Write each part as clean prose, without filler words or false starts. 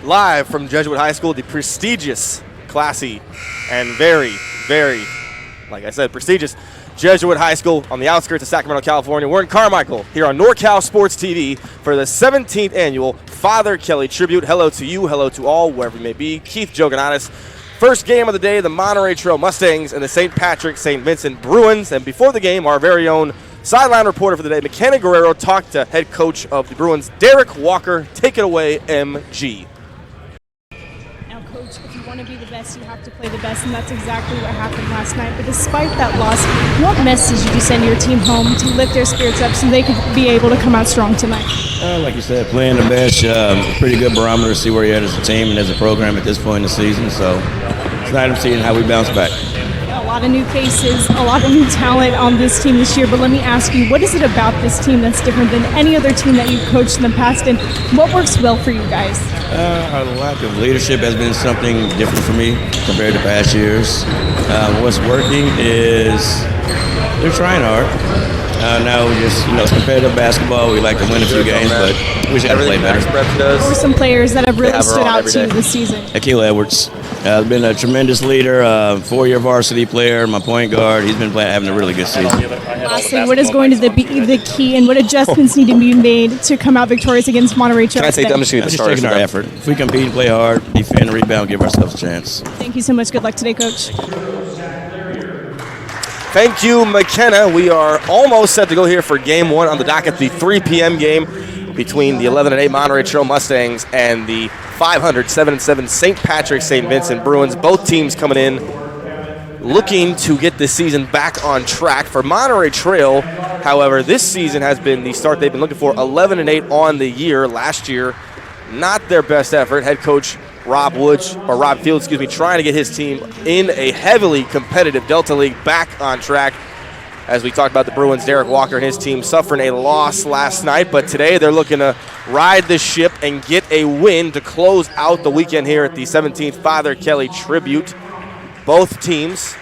Live from Jesuit High School, the prestigious, classy, and very, very, like I said, prestigious Jesuit High School on the outskirts of Sacramento, California. We're in Carmichael here on NorCal Sports TV for the 17th annual Father Kelly Tribute. Hello to you, hello to all, wherever you may be. Keith Jogonatis. First game of the day, the Monterey Trail Mustangs and the St. Patrick St. Vincent Bruins. And before the game, our very own sideline reporter for the day, McKenna Guerrero, talked to head coach of the Bruins, Derek Walker. Take it away, MG. Coach, if you want to be the best, you have to play the best, and that's exactly what happened last night. But despite that loss, what message did you send your team home to lift their spirits up so they could be able to come out strong tonight? Like you said, playing the best, pretty good barometer to see where you're at as a team and as a program at this point in the season. So it's nice to see how we bounce back. A lot of new faces, a lot of new talent on this team this year, but let me ask you, what is it about this team that's different than any other team that you've coached in the past, and what works well for you guys? Our lack of leadership has been something different for me compared to past years. What's working is they're trying hard. Now we just, it's competitive basketball. We like to win a few games, but we should play better. Who are some players that have really stood out to you this season? Akil Edwards has been a tremendous leader, 4-year varsity player, my point guard. He's been having a really good season. Lastly, what is going to be the key, and what adjustments need to be made to come out victorious against Monterey Trail? Can I say, I'm just taking our effort. If we compete, play hard, defend, rebound, give ourselves a chance. Thank you so much. Good luck today, Coach. Thank you, McKenna. We are almost set to go here for game one on the docket, the 3 p.m. game between the 11-8 Monterey Trail Mustangs and the 500-7-7 St. Patrick St. Vincent Bruins. Both teams coming in looking to get this season back on track. For Monterey Trail, however, this season has been the start they've been looking for, 11-8 on the year. Last year, not their best effort. Head coach Rob Field, trying to get his team in a heavily competitive Delta League back on track. As we talked about the Bruins, Derek Walker and his team suffering a loss last night, but today they're looking to ride the ship and get a win to close out the weekend here at the 17th Father Kelly Tribute. Both teams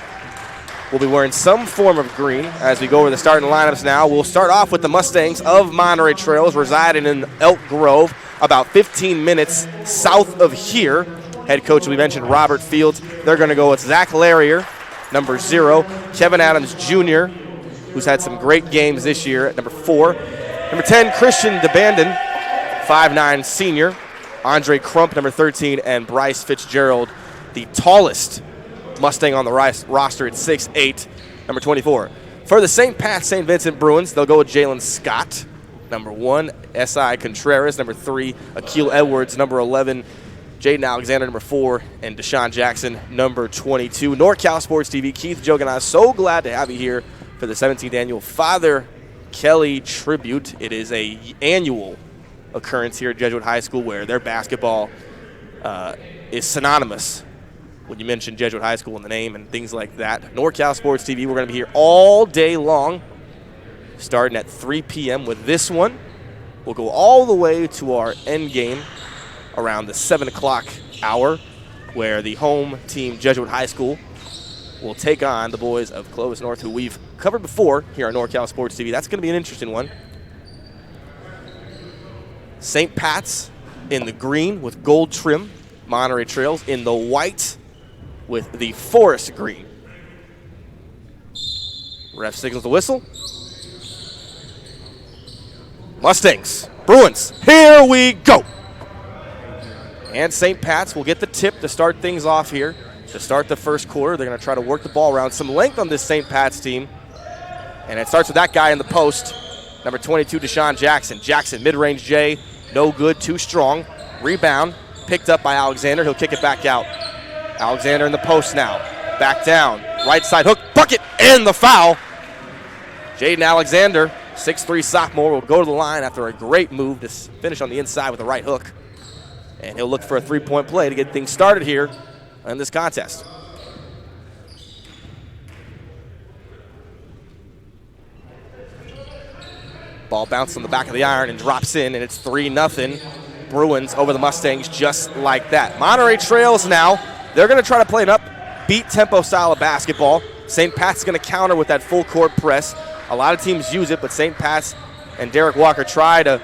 will be wearing some form of green as we go over the starting lineups now. We'll start off with the Mustangs of Monterey Trails, residing in Elk Grove, about 15 minutes south of here. Head coach, we mentioned, Robert Fields. They're going to go with Zach Larrier, number 0. Kevin Adams Jr., who's had some great games this year, at number 4. Number 10, Christian DeBandon, 5'9" senior. Andre Crump, number 13, and Bryce Fitzgerald, the tallest Mustang on the roster at 6'8", number 24. For the St. Pat St. Vincent Bruins, they'll go with Jalen Scott, number 1, S.I. Contreras, number 3, Akil Edwards, number 11, Jaden Alexander, number 4, and Deshaun Jackson, number 22. NorCal Sports TV, Keith Jogonatis, so glad to have you here for the 17th annual Father Kelly Tribute. It is an annual occurrence here at Jesuit High School where their basketball is synonymous when you mention Jesuit High School in the name and things like that. NorCal Sports TV, we're going to be here all day long, starting at 3 p.m. with this one. We'll go all the way to our end game around the 7 o'clock hour, where the home team, Jesuit High School, will take on the boys of Clovis North, who we've covered before here on NorCal Sports TV. That's going to be an interesting one. St. Pat's in the green with gold trim. Monterey Trails in the white with the forest green. Ref signals the whistle. Mustangs, Bruins, here we go. And St. Pat's will get the tip to start things off here. To start the first quarter, they're going to try to work the ball around. Some length on this St. Pat's team. And it starts with that guy in the post, number 22, Deshaun Jackson. Jackson, mid-range J, no good, too strong. Rebound, picked up by Alexander. He'll kick it back out. Alexander in the post now. Back down, right side hook, bucket, and the foul. Jaden Alexander, 6'3" sophomore, will go to the line after a great move to finish on the inside with a right hook. And he'll look for a three-point play to get things started here in this contest. Ball bounces on the back of the iron and drops in, and it's 3-0. Bruins over the Mustangs just like that. Monterey trails now. They're going to try to play an upbeat tempo style of basketball. St. Pat's going to counter with that full court press. A lot of teams use it, but St. Pat's and Derek Walker try to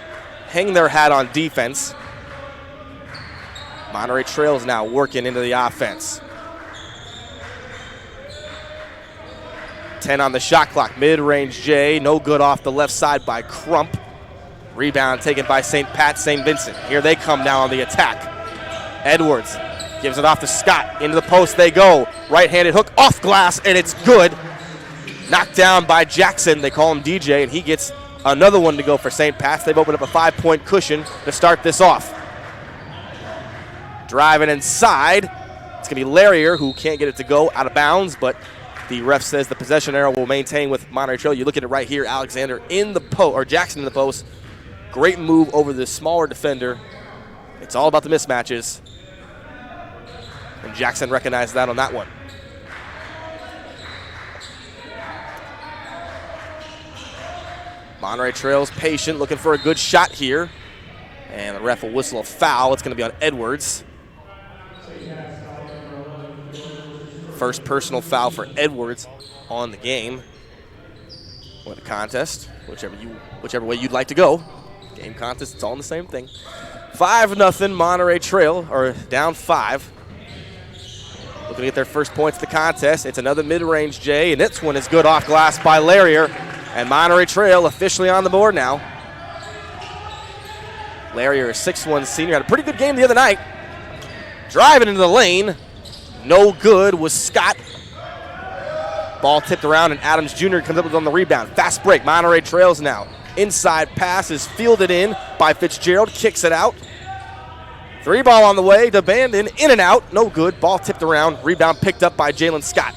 hang their hat on defense. Monterey trails now working into the offense. 10 on the shot clock. Mid-range J, no good off the left side by Crump. Rebound taken by St. Pat, St. Vincent. Here they come now on the attack. Edwards gives it off to Scott. Into the post they go. Right-handed hook off glass, and it's good. Knocked down by Jackson. They call him DJ, and he gets another one to go for St. Pat's. They've opened up a 5-point cushion to start this off. Driving inside. It's going to be Larrier, who can't get it to go out of bounds, but the ref says the possession arrow will maintain with Monterey Trail. You look at it right here. Alexander in the post, or Jackson in the post. Great move over the smaller defender. It's all about the mismatches. And Jackson recognized that on that one. Monterey Trail's patient, looking for a good shot here. And the ref will whistle a foul. It's going to be on Edwards. First personal foul for Edwards on the game. Or the contest, whichever way you'd like to go. Game contest, it's all in the same thing. 5-0 Monterey Trail, or down 5. Looking to get their first points of the contest. It's another mid-range J, and this one is good off glass by Larrier. And Monterey Trail officially on the board now. Larrier, a 6'1" senior, had a pretty good game the other night. Driving into the lane. No good was Scott. Ball tipped around, and Adams Jr. comes up with on the rebound. Fast break. Monterey Trails now. Inside pass is fielded in by Fitzgerald. Kicks it out. 3-ball on the way to Bandon. In and out. No good. Ball tipped around. Rebound picked up by Jalen Scott,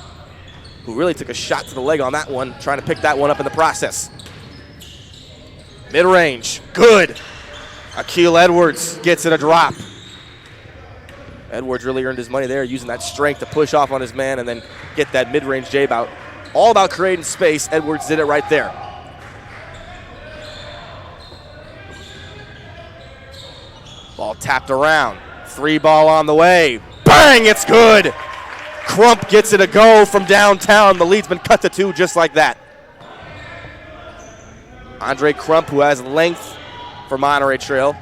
who really took a shot to the leg on that one, trying to pick that one up in the process. Mid-range. Good. Akeel Edwards gets it a drop. Edwards really earned his money there, using that strength to push off on his man and then get that mid-range J about. All about creating space. Edwards did it right there. Ball tapped around. 3-ball on the way. Bang! It's good. Crump gets it a go from downtown. The lead's been cut to 2 just like that. Andre Crump, who has length for Monterey Trail.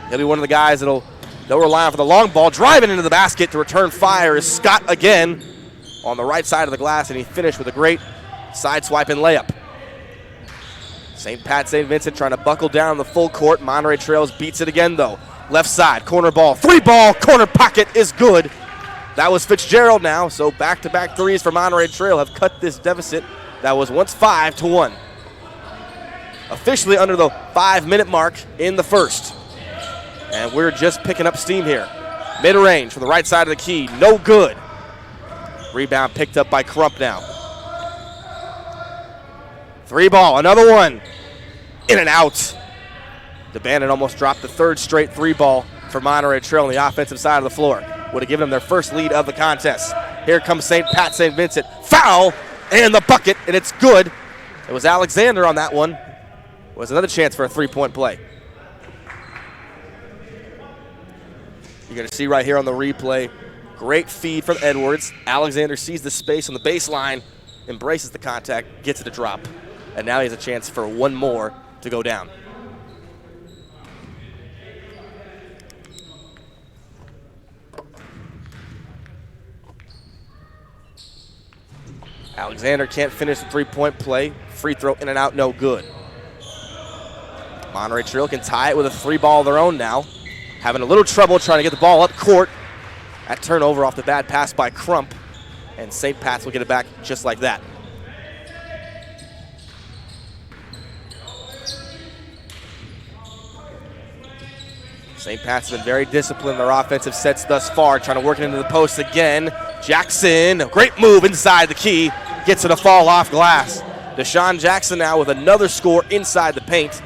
He'll be one of the guys they'll rely on for the long ball. Driving into the basket to return fire is Scott again on the right side of the glass, and he finished with a great side-swiping layup. St. Pat, St. Vincent trying to buckle down the full court. Monterey Trails beats it again, though. Left side, corner ball. 3-ball, corner pocket is good. That was Fitzgerald now, so back-to-back threes for Monterey Trail have cut this deficit that was once 5-1. Officially under the 5-minute mark in the first. And we're just picking up steam here. Mid-range from the right side of the key, no good. Rebound picked up by Crump now. 3-ball, another one. In and out. DeBandon almost dropped the third straight 3-ball for Monterey Trail on the offensive side of the floor. Would have given them their first lead of the contest. Here comes St. Pat, St. Vincent. Foul, and the bucket, and it's good. It was Alexander on that one. It was another chance for a 3-point play. You're going to see right here on the replay, great feed from Edwards. Alexander sees the space on the baseline, embraces the contact, gets it a drop. And now he has a chance for one more to go down. Alexander can't finish the 3-point play. Free throw in and out, no good. Monterey Trail can tie it with a 3-ball of their own now. Having a little trouble trying to get the ball up court. That turnover off the bad pass by Crump. And St. Pat's will get it back just like that. St. Pat's been very disciplined in their offensive sets thus far, trying to work it into the post again. Jackson, a great move inside the key, gets it a fall off glass. Deshaun Jackson now with another score inside the paint.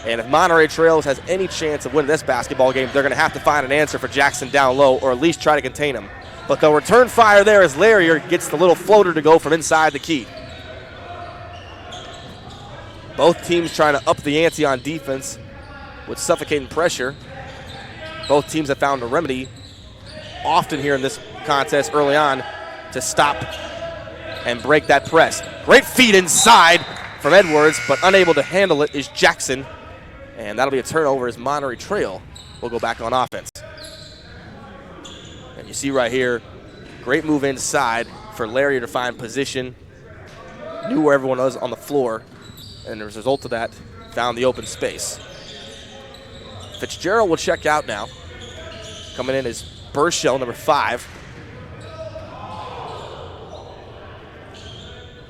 And if Monterey Trails has any chance of winning this basketball game, they're going to have to find an answer for Jackson down low, or at least try to contain him. But they'll return fire there as Larrier gets the little floater to go from inside the key. Both teams trying to up the ante on defense with suffocating pressure. Both teams have found a remedy often here in this contest early on to stop and break that press. Great feed inside from Edwards, but unable to handle it is Jackson. And that'll be a turnover as Monterey Trail will go back on offense. And you see right here, great move inside for Larry to find position. Knew where everyone was on the floor, and as a result of that, found the open space. Fitzgerald will check out now. Coming in is Burchell, number 5.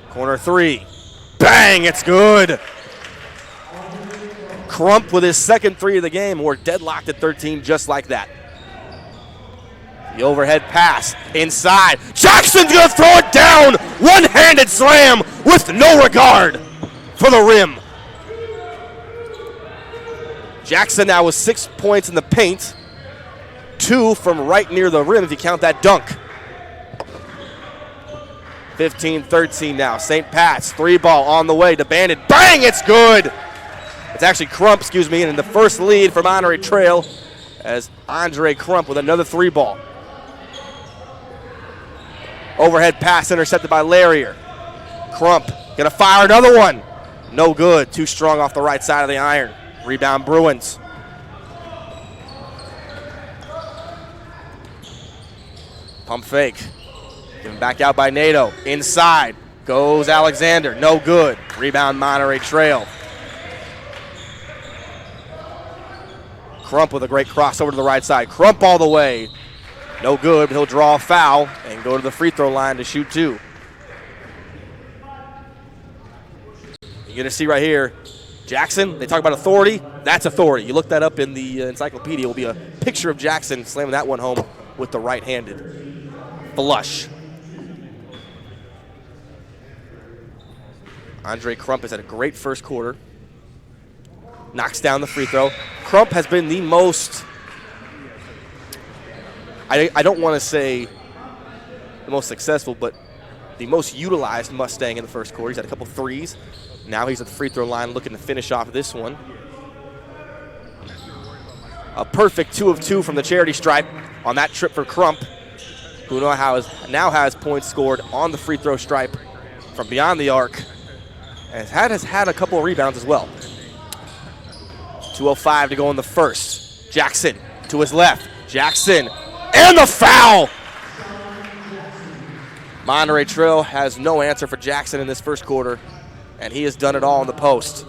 Corner 3. Bang, it's good. Crump with his second 3 of the game. We're deadlocked at 13 just like that. The overhead pass inside. Jackson's going to throw it down. One-handed slam with no regard for the rim. Jackson now with 6 points in the paint. 2 from right near the rim if you count that dunk. 15-13 now. St. Pat's 3-ball on the way to Bandit. Bang, it's good. It's actually Crump, and in the first lead for Monterey Trail as Andre Crump with another 3-ball. Overhead pass intercepted by Larrier. Crump gonna fire another one. No good, too strong off the right side of the iron. Rebound Bruins. Pump fake. Given back out by Nato. Inside goes Alexander. No good. Rebound Monterey Trail. Crump with a great crossover to the right side. Crump all the way. No good, but he'll draw a foul and go to the free throw line to shoot 2. You're going to see right here, Jackson, they talk about authority. That's authority. You look that up in the encyclopedia. It will be a picture of Jackson slamming that one home with the right-handed flush. Andre Crump has had a great first quarter. Knocks down the free throw. Crump has been the most, I don't want to say the most successful, but the most utilized Mustang in the first quarter. He's had a couple threes. Now he's at the free throw line looking to finish off this one. A perfect 2 of 2 from the charity stripe on that trip for Crump, who now has points scored on the free throw stripe from beyond the arc, and has had a couple of rebounds as well. 2:05 to go in the first. Jackson to his left. Jackson and the foul! Monterey Trail has no answer for Jackson in this first quarter, and he has done it all in the post.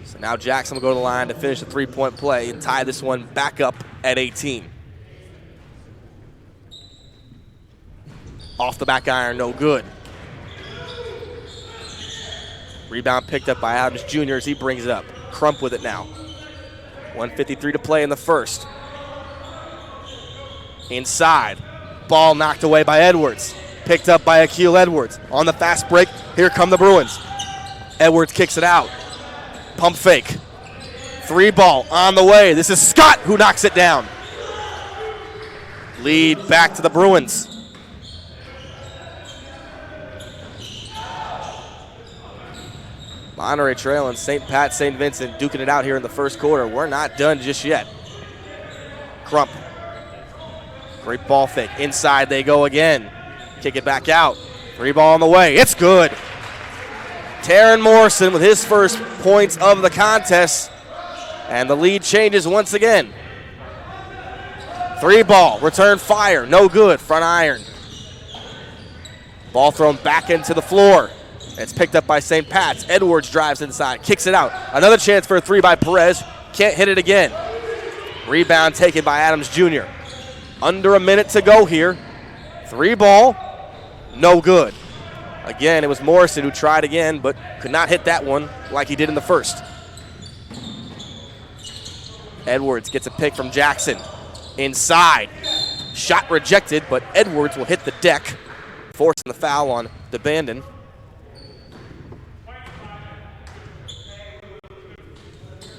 So now Jackson will go to the line to finish the 3-point play and tie this one back up at 18. Off the back iron, no good. Rebound picked up by Adams Jr. as he brings it up. Crump with it now. 1:53 to play in the first. Inside. Ball knocked away by Edwards. Picked up by Akil Edwards. On the fast break, here come the Bruins. Edwards kicks it out. Pump fake. 3-ball on the way. This is Scott who knocks it down. Lead back to the Bruins. Monterey Trail and St. Pat, St. Vincent duking it out here in the first quarter. We're not done just yet. Crump. Great ball fake. Inside they go again. Kick it back out. 3-ball on the way. It's good. Taron Morrison with his first points of the contest. And the lead changes once again. 3-ball. Return fire. No good. Front iron. Ball thrown back into the floor. It's picked up by St. Pat's. Edwards drives inside, kicks it out. Another chance for a 3 by Perez. Can't hit it again. Rebound taken by Adams Jr. Under a minute to go here. 3-ball, no good. Again, it was Morrison who tried again, but could not hit that one like he did in the first. Edwards gets a pick from Jackson. Inside. Shot rejected, but Edwards will hit the deck, forcing the foul on DeBandon.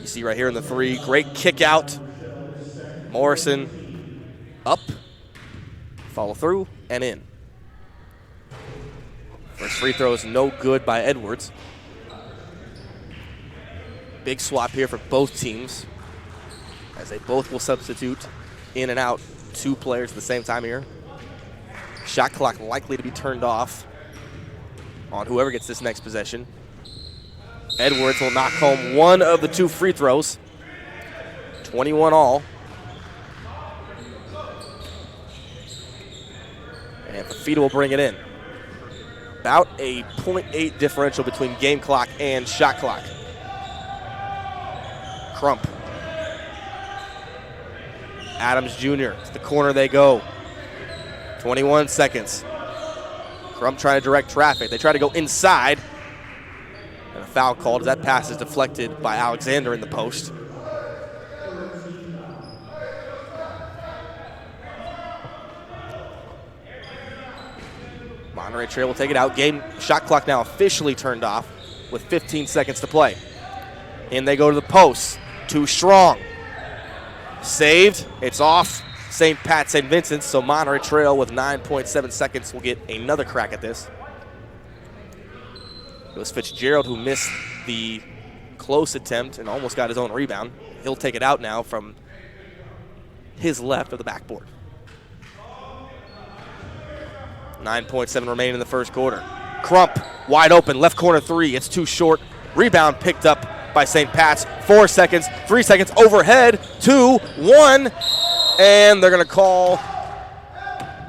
You see right here in the 3, great kick out. Morrison up, follow through, and in. First free throw is no good by Edwards. Big swap here for both teams, as they both will substitute in and out 2 players at the same time here. Shot clock likely to be turned off on whoever gets this next possession. Edwards will knock home 1 of the 2 free throws. 21 all. And Fafita will bring it in. About a .8 differential between game clock and shot clock. Crump. Adams Jr. To the corner they go. 21 seconds. Crump trying to direct traffic. They try to go inside. And a foul called as that pass is deflected by Alexander in the post. Monterey Trail will take it out. Game shot clock now officially turned off with 15 seconds to play. In they go to the post. Too strong. Saved. It's off St. Pat, St. Vincent, so Monterey Trail with 9.7 seconds will get another crack at this. It was Fitzgerald who missed the close attempt and almost got his own rebound. He'll take it out now from his left of the backboard. 9.7 remaining in the first quarter. Crump, wide open, left corner 3. It's too short. Rebound picked up by St. Pat's. 4 seconds, 3 seconds, overhead, 2, 1, and they're going to call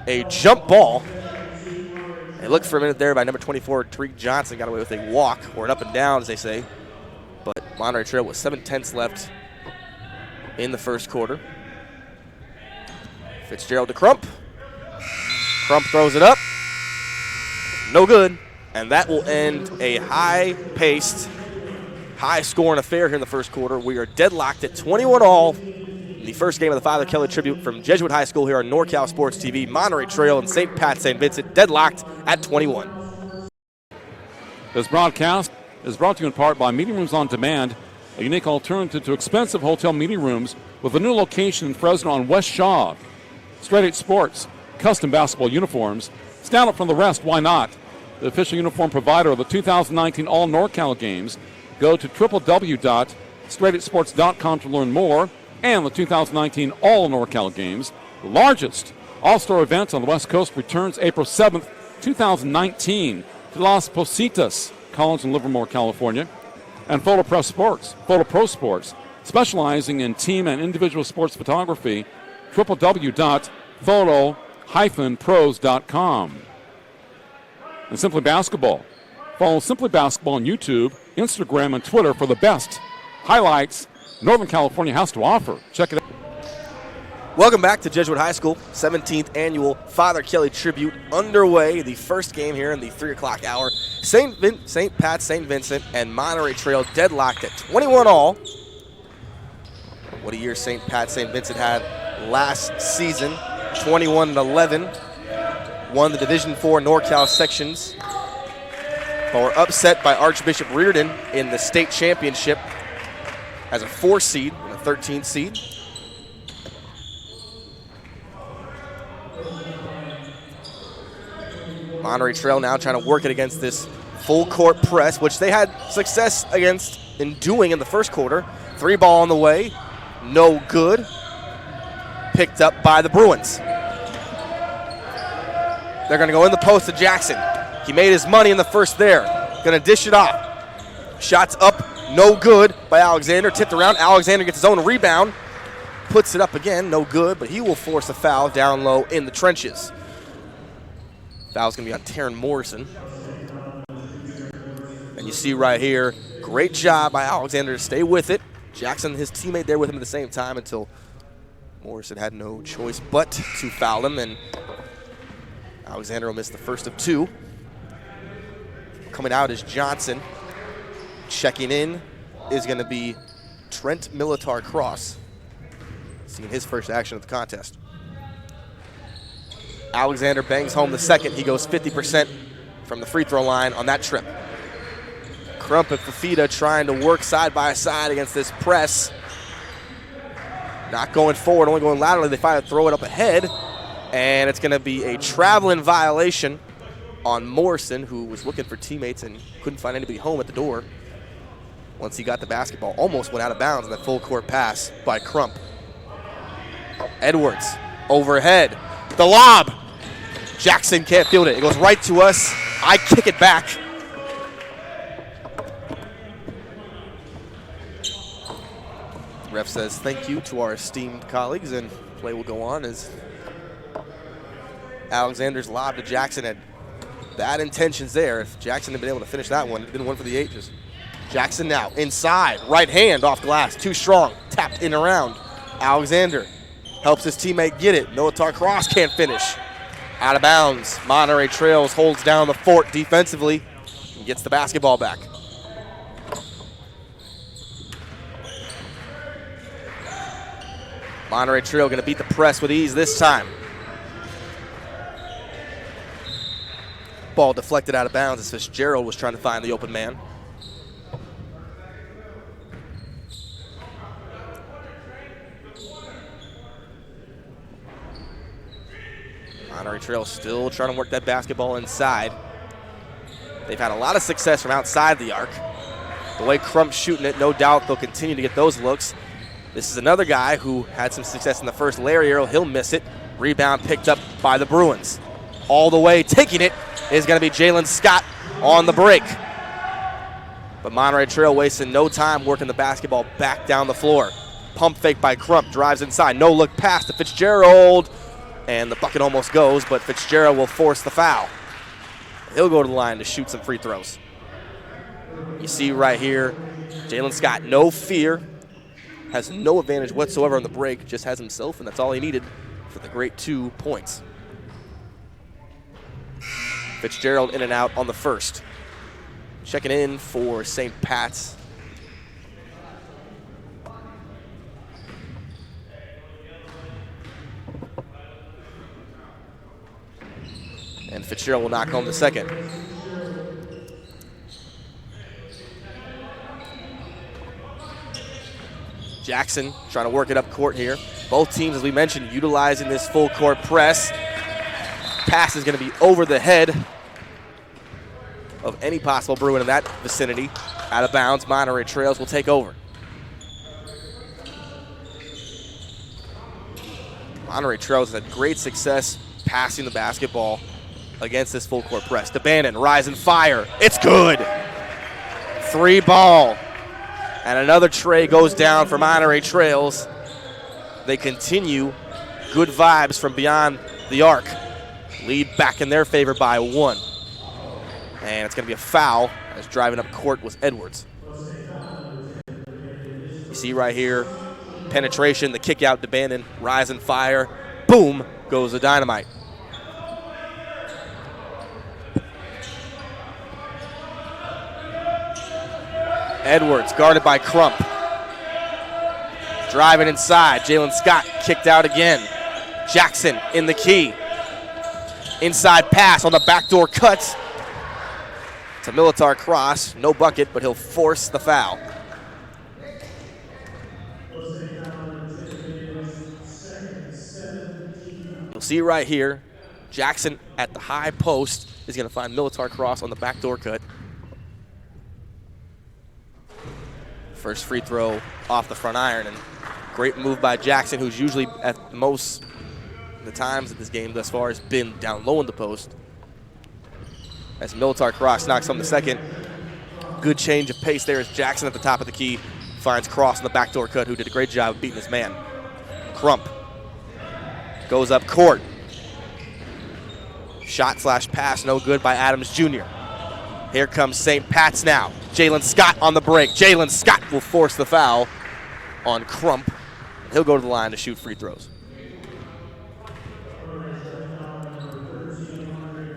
a jump ball. They looked for a minute there by number 24, Tariq Johnson, got away with a walk, or an up and down, as they say. But Monterey Trail with 7/10 left in the first quarter. Fitzgerald to Crump. Crump throws it up. No good. And that will end a high-paced, high-scoring affair here in the first quarter. We are deadlocked at 21 all. The first game of the Father Kelly Tribute from Jesuit High School here on NorCal Sports TV. Monterey Trail and St. Pat St. Vincent deadlocked at 21. This broadcast is brought to you in part by Meeting Rooms on Demand, a unique alternative to expensive hotel meeting rooms with a new location in Fresno on West Shaw. Straight 8 Sports, custom basketball uniforms. Stand up from the rest, why not? The official uniform provider of the 2019 All NorCal Games. Go to www.straight8sports.com to learn more. And the 2019 All NorCal Games, the largest all-star event on the West Coast, returns April 7th, 2019 to Las Positas College in Livermore, California. And Photo Pro Sports, specializing in team and individual sports photography, www.photo-pros.com. And Simply Basketball. Follow Simply Basketball on YouTube, Instagram, and Twitter for the best highlights Northern California has to offer. Check it out. Welcome back to Jesuit High School, 17th annual Father Kelly Tribute underway. The first game here in the 3 o'clock hour. St. Pat, St. Vincent, and Monterey Trail deadlocked at 21 all. What a year St. Pat, St. Vincent had last season, 21-11. Won the Division IV NorCal sections, but were upset by Archbishop Reardon in the state championship as a 4 seed and a 13 seed. Monterey Trail now trying to work it against this full court press, which they had success against in doing in the first quarter. 3 ball on the way, no good. Picked up by the Bruins. They're going to go in the post to Jackson. He made his money in the first there. Going to dish it off. Shots up, no good by Alexander. Tipped around. Alexander gets his own rebound. Puts it up again, no good, but he will force a foul down low in the trenches. Foul's going to be on Taryn Morrison. And you see right here, great job by Alexander to stay with it. Jackson, his teammate, there with him at the same time until Morrison had no choice but to foul him, and Alexander will miss the first of 2. Coming out is Johnson. Checking in is going to be Trent Militar Cross, seeing his first action of the contest. Alexander bangs home the second. He goes 50% from the free throw line on that trip. Crump and Fafita trying to work side by side against this press. Not going forward, only going laterally. They finally throw it up ahead, and it's going to be a traveling violation on Morrison, who was looking for teammates and couldn't find anybody home at the door. Once he got the basketball, almost went out of bounds on that full court pass by Crump. Edwards, overhead, the lob. Jackson can't field it. It goes right to us. I kick it back. Ref says thank you to our esteemed colleagues, and play will go on as Alexander's lob to Jackson had bad intentions there. If Jackson had been able to finish that one, it'd been one for the ages. Jackson now inside, right hand off glass, too strong, tapped in around. Alexander helps his teammate get it. Militar Cross can't finish. Out of bounds. Monterey Trails holds down the fort defensively and gets the basketball back. Monterey Trail going to beat the press with ease this time. Ball deflected out of bounds as Fitzgerald was trying to find the open man. Monterey Trail still trying to work that basketball inside. They've had a lot of success from outside the arc. The way Crump's shooting it, no doubt they'll continue to get those looks. This is another guy who had some success in the first. Larry Earl, he'll miss it. Rebound picked up by the Bruins. All the way taking it is going to be Jalen Scott on the break. But Monterey Trail wasting no time working the basketball back down the floor. Pump fake by Crump, drives inside. No look pass to Fitzgerald. And the bucket almost goes, but Fitzgerald will force the foul. He'll go to the line to shoot some free throws. You see right here, Jalen Scott, no fear, has no advantage whatsoever on the break, just has himself, and that's all he needed for the great 2 points. Fitzgerald in and out on the first. Checking in for St. Pat's. And Fitzgerald will knock home the second. Jackson trying to work it up court here. Both teams, as we mentioned, utilizing this full court press. Pass is going to be over the head of any possible Bruin in that vicinity. Out of bounds, Monterey Trails will take over. Monterey Trails has had great success passing the basketball against this full court press. DeBannon, rise and fire. It's good. 3 ball. And another tray goes down for Monterey Trails. They continue good vibes from beyond the arc. Lead back in their favor by 1. And it's going to be a foul as driving up court was Edwards. You see right here, penetration, the kick out, DeBannon, rise and fire. Boom, goes the dynamite. Edwards guarded by Crump. Driving inside. Jalen Scott kicked out again. Jackson in the key. Inside pass on the backdoor cut to Militar Cross. No bucket, but he'll force the foul. You'll see right here, Jackson at the high post is going to find Militar Cross on the backdoor cut. First free throw off the front iron, and great move by Jackson, who's usually at most the times that this game thus far has been down low in the post. As Militar Cross knocks home the second. Good change of pace there as Jackson at the top of the key finds Cross in the backdoor cut, who did a great job of beating his man. Crump goes up court. Shot/pass no good by Adams Jr. Here comes St. Pat's now. Jalen Scott on the break. Jalen Scott will force the foul on Crump. He'll go to the line to shoot free throws.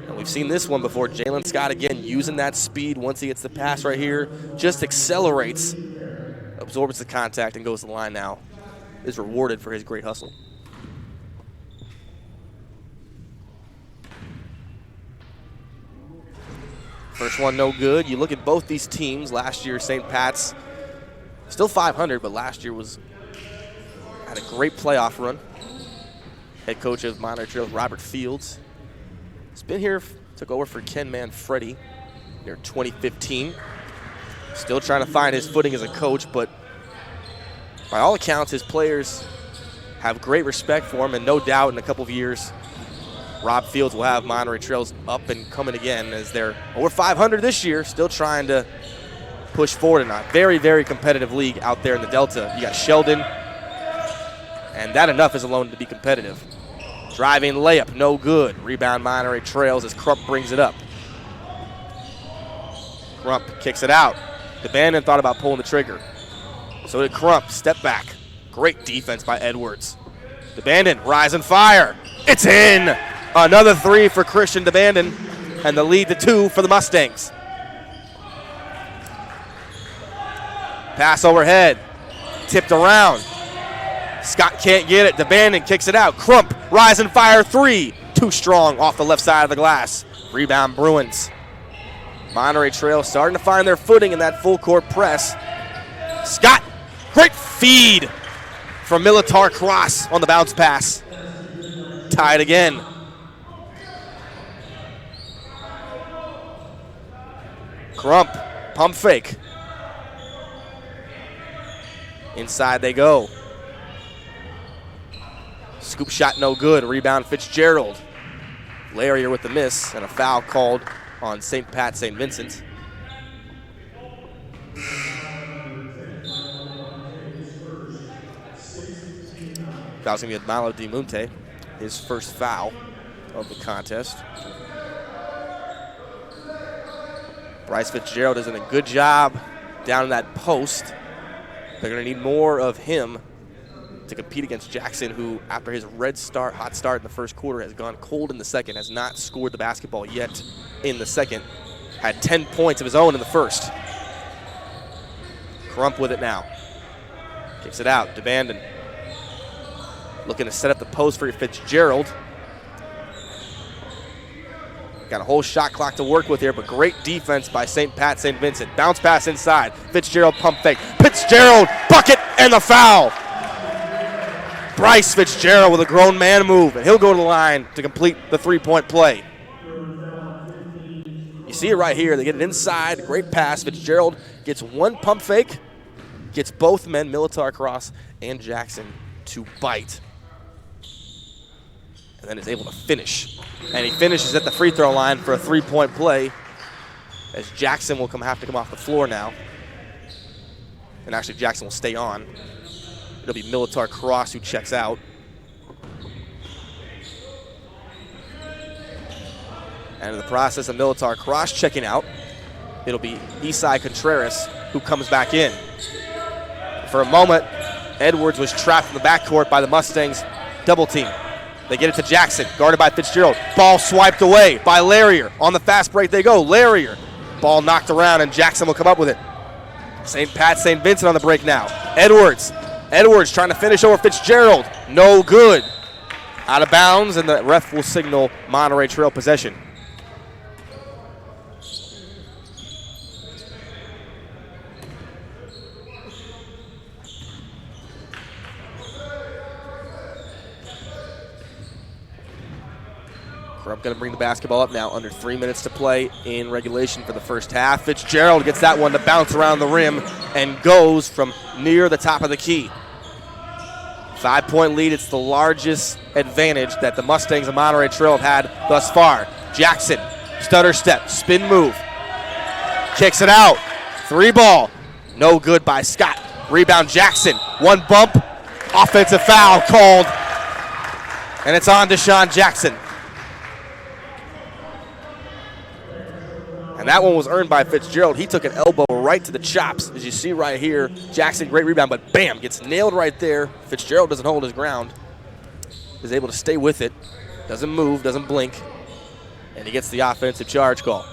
And we've seen this one before. Jalen Scott again using that speed once he gets the pass right here. Just accelerates, absorbs the contact, and goes to the line now. Is rewarded for his great hustle. First one no good. You look at both these teams. Last year, St. Pat's still 500, but last year had a great playoff run. Head coach of Monterey Trail, Robert Fields, has been here took over for Ken Manfredi near 2015. Still trying to find his footing as a coach, but by all accounts, his players have great respect for him, and no doubt in a couple of years, Rob Fields will have Monterey Trails up and coming again as they're over 500 this year, still trying to push forward in a very, very competitive league out there in the Delta. You got Sheldon, and that enough is alone to be competitive. Driving layup, no good. Rebound Monterey Trails as Crump brings it up. Crump kicks it out. DeBandon thought about pulling the trigger. So did Crump. Step back. Great defense by Edwards. DeBandon, rise and fire. It's in. Another three for Christian DeBandon, and the lead to 2 for the Mustangs. Pass overhead. Tipped around. Scott can't get it. DeBandon kicks it out. Crump, rise and fire 3. Too strong off the left side of the glass. Rebound Bruins. Monterey Trail starting to find their footing in that full court press. Scott, great feed from Militar Cross on the bounce pass. Tied again. Crump, pump fake. Inside they go. Scoop shot no good. Rebound Fitzgerald. Larrier with the miss and a foul called on St. Pat St. Vincent. Foul's going to be Malo Di Munte, his first foul of the contest. Bryce Fitzgerald is doing a good job down in that post. They're going to need more of him to compete against Jackson, who, after his hot start in the first quarter, has gone cold in the second, has not scored the basketball yet in the second. Had 10 points of his own in the first. Crump with it now. Kicks it out. DeBandon looking to set up the post for Fitzgerald. Got a whole shot clock to work with here, but great defense by St. Pat St. Vincent. Bounce pass inside. Fitzgerald pump fake. Fitzgerald, bucket, and the foul. Bryce Fitzgerald with a grown man move, and he'll go to the line to complete the three-point play. You see it right here. They get it inside. Great pass. Fitzgerald gets one pump fake, gets both men, Militar Cross and Jackson, to bite, and then is able to finish. And he finishes at the free throw line for a three-point play, as Jackson will have to come off the floor now. And actually, Jackson will stay on. It'll be Militar Cross who checks out. And in the process of Militar Cross checking out, it'll be Isai Contreras who comes back in. For a moment, Edwards was trapped in the backcourt by the Mustangs double team. They get it to Jackson, guarded by Fitzgerald. Ball swiped away by Larrier. On the fast break they go. Larrier. Ball knocked around, and Jackson will come up with it. St. Pat St. Vincent on the break now. Edwards trying to finish over Fitzgerald. No good. Out of bounds, and the ref will signal Monterey Trail possession. Crump going to bring the basketball up now. Under 3 minutes to play in regulation for the first half. Fitzgerald gets that one to bounce around the rim and goes from near the top of the key. 5-point lead. It's the largest advantage that the Mustangs of Monterey Trail have had thus far. Jackson, stutter step, spin move. Kicks it out. 3-ball. No good by Scott. Rebound Jackson. One bump. Offensive foul called. And it's on Deshaun Jackson. And that one was earned by Fitzgerald. He took an elbow right to the chops, as you see right here. Jackson, great rebound, but bam, gets nailed right there. Fitzgerald doesn't hold his ground. Is able to stay with it. Doesn't move, doesn't blink. And he gets the offensive charge call.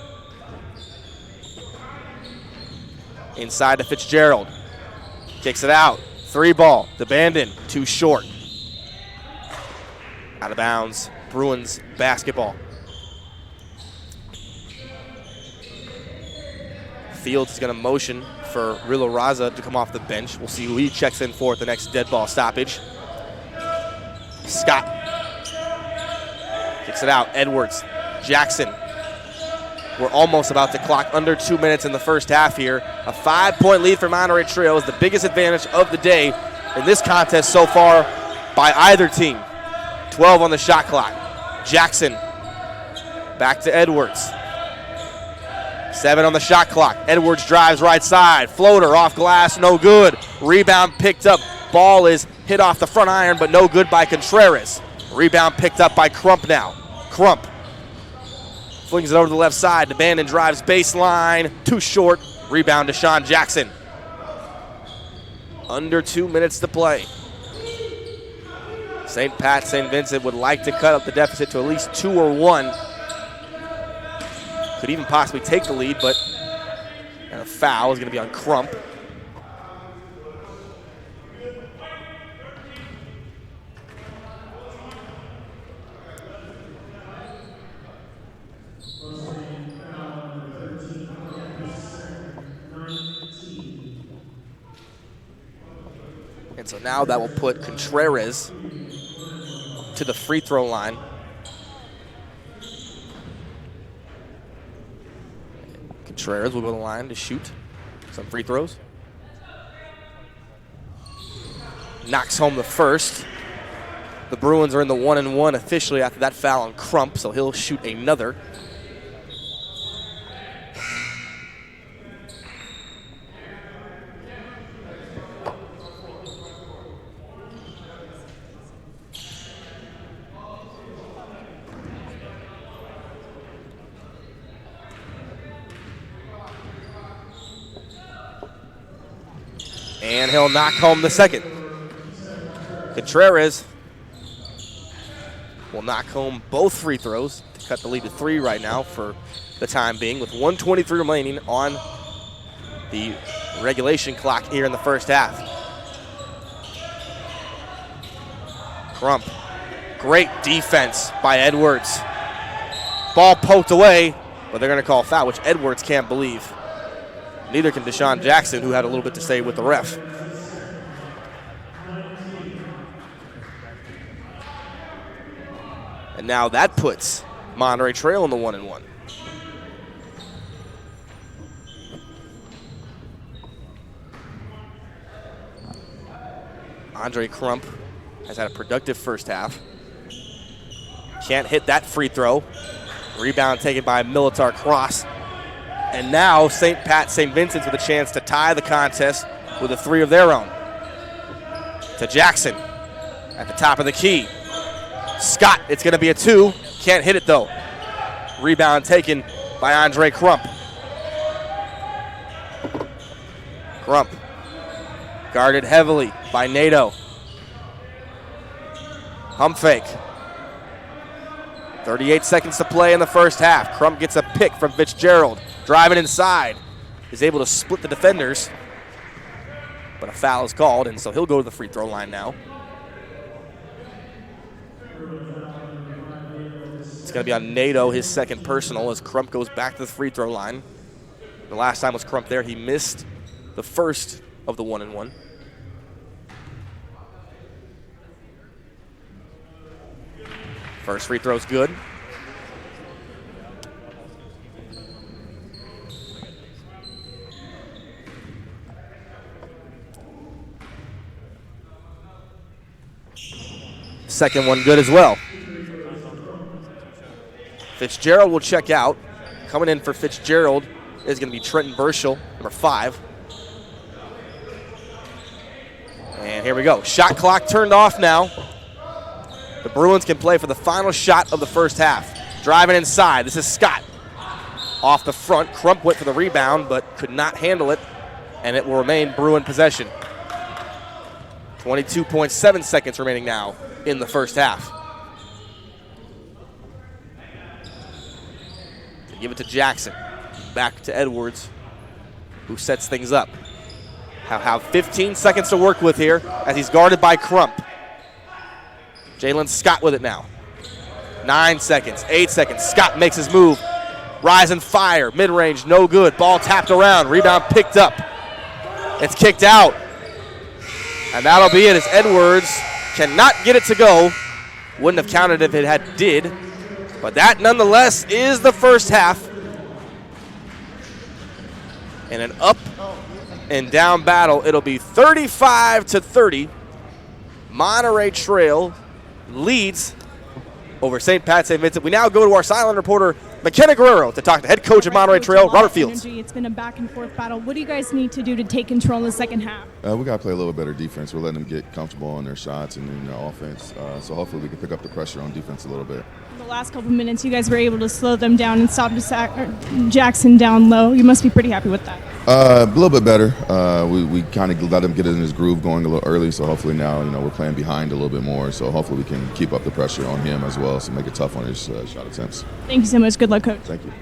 Inside to Fitzgerald. Kicks it out. 3-ball. DeBandon, too short. Out of bounds. Bruins basketball. Fields is going to motion for Rilo Raza to come off the bench. We'll see who he checks in for at the next dead ball stoppage. Scott kicks it out. Edwards. Jackson We're almost about to clock under 2 minutes in the first half here. A 5-point lead for Monterey Trail is the biggest advantage of the day in this contest so far by either team. 12 on the shot clock. Jackson back to Edwards. 7 on the shot clock. Edwards drives right side. Floater off glass, no good. Rebound picked up. Ball is hit off the front iron, but no good by Contreras. Rebound picked up by Crump now. Crump flings it over to the left side. Abandon drives baseline. Too short. Rebound to Sean Jackson. Under 2 minutes to play. St. Pat, St. Vincent would like to cut up the deficit to at least 2 or 1. Could even possibly take the lead, but a foul is going to be on Crump. And so now that will put Contreras to the free throw line. Contreras will go to the line to shoot some free throws. Knocks home the first. The Bruins are in the 1-1 officially after that foul on Crump, so he'll shoot another. And he'll knock home the second. Contreras will knock home both free throws to cut the lead to 3 right now for the time being, with 1:23 remaining on the regulation clock here in the first half. Crump, great defense by Edwards. Ball poked away, but they're going to call a foul, which Edwards can't believe. Neither can Deshaun Jackson, who had a little bit to say with the ref. And now that puts Monterey Trail in the 1-1. Andre Crump has had a productive first half. Can't hit that free throw. Rebound taken by Militar Cross. And now St. Pat, St. Vincent's with a chance to tie the contest with a 3 of their own. To Jackson at the top of the key. Scott, it's going to be a 2. Can't hit it though. Rebound taken by Andre Crump. Crump guarded heavily by Nato. Pump fake. 38 seconds to play in the first half. Crump gets a pick from Fitzgerald. Driving inside. Is able to split the defenders. But a foul is called, and so he'll go to the free throw line now. It's going to be on Nato, his second personal, as Crump goes back to the free throw line. The last time was Crump there. He missed the first of the 1-1. First free throw's good. Second one good as well. Fitzgerald will check out. Coming in for Fitzgerald is going to be Trenton Burschel, number 5. And here we go. Shot clock turned off now. The Bruins can play for the final shot of the first half. Driving inside. This is Scott. Off the front. Crump went for the rebound, but could not handle it. And it will remain Bruin possession. 22.7 seconds remaining now in the first half. They give it to Jackson. Back to Edwards, who sets things up. Have 15 seconds to work with here as he's guarded by Crump. Jalen Scott with it now. 9 seconds, 8 seconds. Scott makes his move. Rise and fire. Mid-range, no good. Ball tapped around. Rebound picked up. It's kicked out. And that'll be it as Edwards cannot get it to go. Wouldn't have counted if it did. But that nonetheless is the first half. In an up and down battle, it'll be 35-30. Monterey Trail leads over St. Pat St. Vincent. We now go to our sideline reporter, McKenna Guerrero, to talk to head coach of Monterey Trail, Robert Fields. It's been a back-and-forth battle. What do you guys need to do to take control in the second half? We got to play a little better defense. We're letting them get comfortable on their shots and in their offense. So hopefully we can pick up the pressure on defense a little bit. In the last couple minutes, you guys were able to slow them down and stop Jackson down low. You must be pretty happy with that. A little bit better. We kind of let him get in his groove going a little early, so hopefully now we're playing behind a little bit more, so hopefully we can keep up the pressure on him as well, so make it tough on his shot attempts. Thank you so much. Good luck, Coach. Thank you.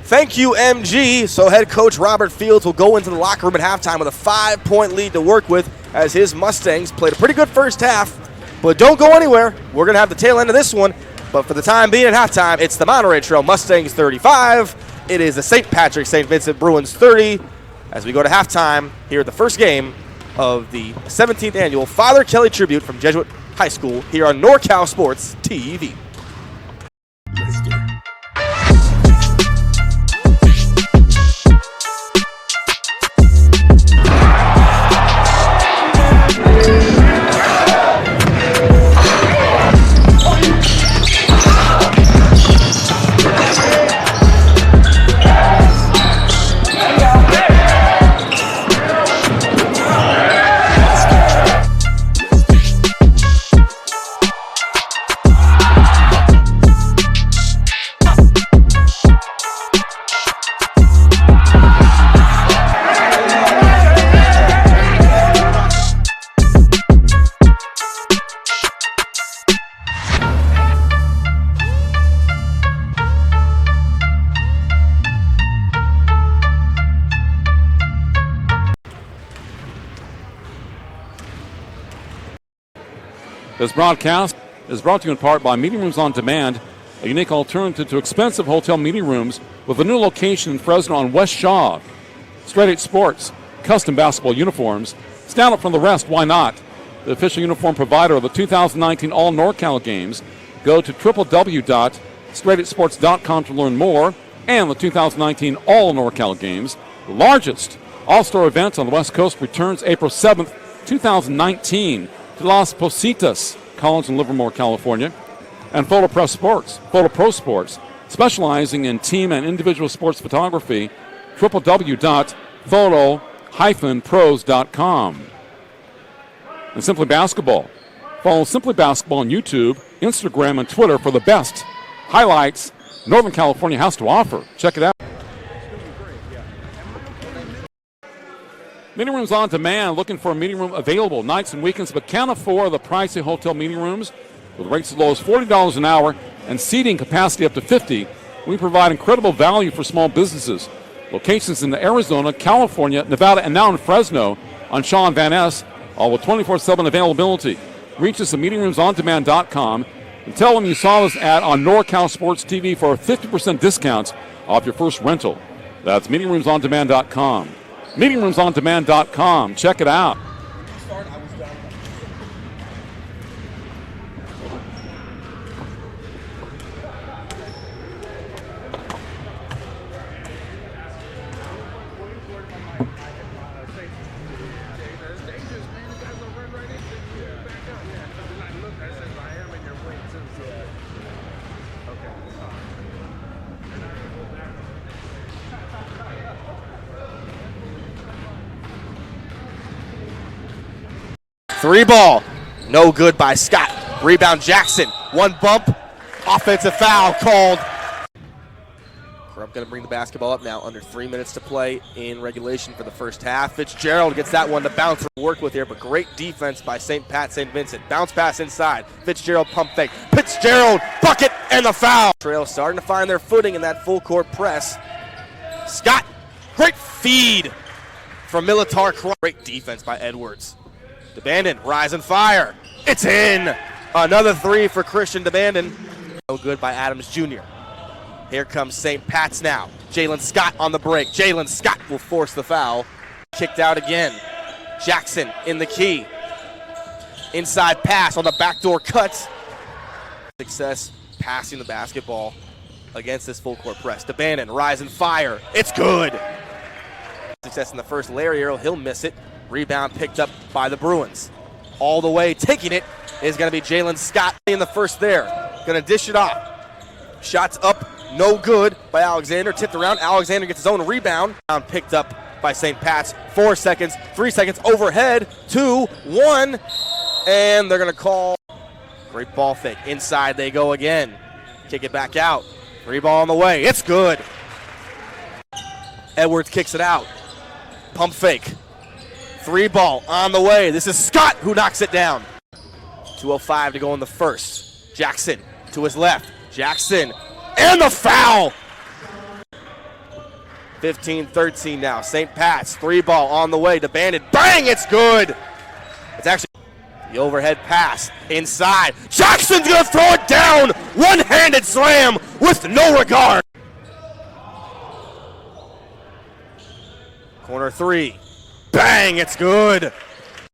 Thank you, MG. So head coach Robert Fields will go into the locker room at halftime with a 5-point lead to work with as his Mustangs played a pretty good first half. But don't go anywhere. We're going to have the tail end of this one. But for the time being at halftime, it's the Monterey Trail Mustangs 35. It is the St. Patrick St. Vincent Bruins 30 as we go to halftime here at the first game of the 17th annual Father Kelly Tribute from Jesuit High School here on NorCal Sports TV. This broadcast is brought to you in part by Meeting Rooms on Demand, a unique alternative to expensive hotel meeting rooms with a new location in Fresno on West Shaw. Straight 8 Sports, custom basketball uniforms. Stand up from the rest, why not? The official uniform provider of the 2019 All NorCal Games. Go to www.straight8sports.com to learn more. And the 2019 All NorCal Games, the largest all-star event on the West Coast, returns April 7th, 2019. to Las Positas College in Livermore, California, and Photo Pro Sports, specializing in team and individual sports photography, www.photo-pros.com. And Simply Basketball. Follow Simply Basketball on YouTube, Instagram, and Twitter for the best highlights Northern California has to offer. Check it out. Meeting rooms on demand, looking for a meeting room available nights and weekends, but can't afford the pricey hotel meeting rooms with rates as low as $40 an hour and seating capacity up to 50. We provide incredible value for small businesses. Locations in Arizona, California, Nevada, and now in Fresno on Shaw and Van Ness, all with 24/7 availability. Reach us at meetingroomsondemand.com and tell them you saw this ad on NorCal Sports TV for a 50% discount off your first rental. That's meetingroomsondemand.com. meetingroomsondemand.com. Check it out. Three ball, no good by Scott. Rebound Jackson, one bump, offensive foul called. Krupp going to bring the basketball up now, under 3 minutes to play in regulation for the first half. Fitzgerald gets that one to bounce and work with here, but great defense by St. Pat St. Vincent. Bounce pass inside, Fitzgerald pump fake. Fitzgerald, bucket, and the foul. Trail starting to find their footing in that full court press. Scott, great feed from Militar. Great defense by Edwards. DeBandon, rise and fire. It's in. Another three for Christian DeBandon. No good by Adams Jr. Here comes St. Pat's now. Jalen Scott on the break. Jalen Scott will force the foul. Kicked out again. Jackson in the key. Inside pass on the backdoor cut. Success passing the basketball against this full court press. DeBannon, rise and fire. It's good. Success in the first. Larry Earl, he'll miss it. Rebound picked up by the Bruins. All the way, taking it is going to be Jalen Scott in the first there. Going to dish it off. Shots up, no good by Alexander. Tipped around. Alexander gets his own rebound. Picked up by St. Pat's. 4 seconds, 3 seconds overhead. 2, 1, and they're going to call. Great ball fake. Inside they go again. Kick it back out. Free ball on the way. It's good. Edwards kicks it out. Pump fake. 3 ball on the way. This is Scott who knocks it down. 2:05 to go in the first. Jackson to his left. Jackson and the foul. 15-13 now. St. Pat's 3 ball on the way. DeBannon. Bang! It's good. It's actually the overhead pass inside. Jackson's going to throw it down. One-handed slam with no regard. Corner 3. Bang, it's good.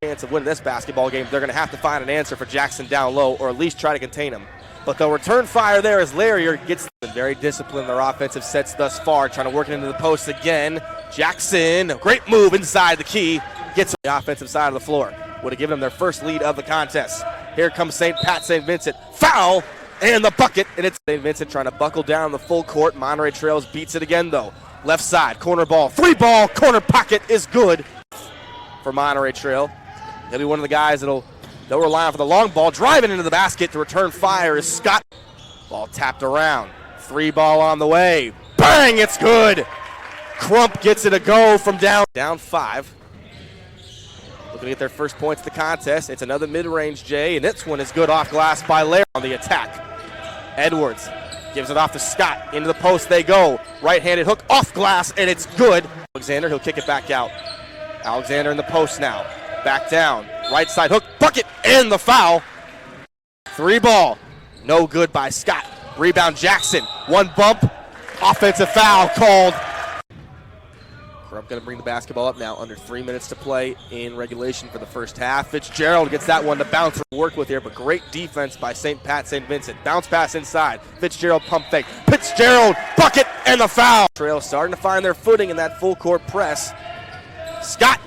Chance of winning this basketball game. They're going to have to find an answer for Jackson down low, or at least try to contain him. But they'll return fire there as Larrier gets very disciplined in their offensive sets thus far, trying to work it into the post again. Jackson, great move inside the key, gets on the offensive side of the floor. Would have given them their first lead of the contest. Here comes St. Pat, St. Vincent. Foul and the bucket, and it's St. Vincent trying to buckle down the full court. Monterey Trails beats it again though. Left side, corner ball, 3 ball, corner pocket is good for Monterey Trail. He'll be one of the guys they'll rely on for the long ball. Driving into the basket to return fire is Scott. Ball tapped around. 3 ball on the way. Bang, it's good. Crump gets it a go from down 5. Looking to get their first points of the contest. It's another mid-range J, and this one is good off glass by Larry on the attack. Edwards gives it off to Scott. Into the post they go. Right-handed hook off glass, and it's good. Alexander, he'll kick it back out. Alexander in the post now. Back down. Right side hook, bucket, and the foul. 3 ball. No good by Scott. Rebound Jackson. 1 bump. Offensive foul called. Crump going to bring the basketball up now. Under 3 minutes to play in regulation for the first half. Fitzgerald gets that one to bounce or work with here, but great defense by St. Pat, St. Vincent. Bounce pass inside. Fitzgerald pump fake. Fitzgerald, bucket, and the foul. Trail starting to find their footing in that full court press. Scott,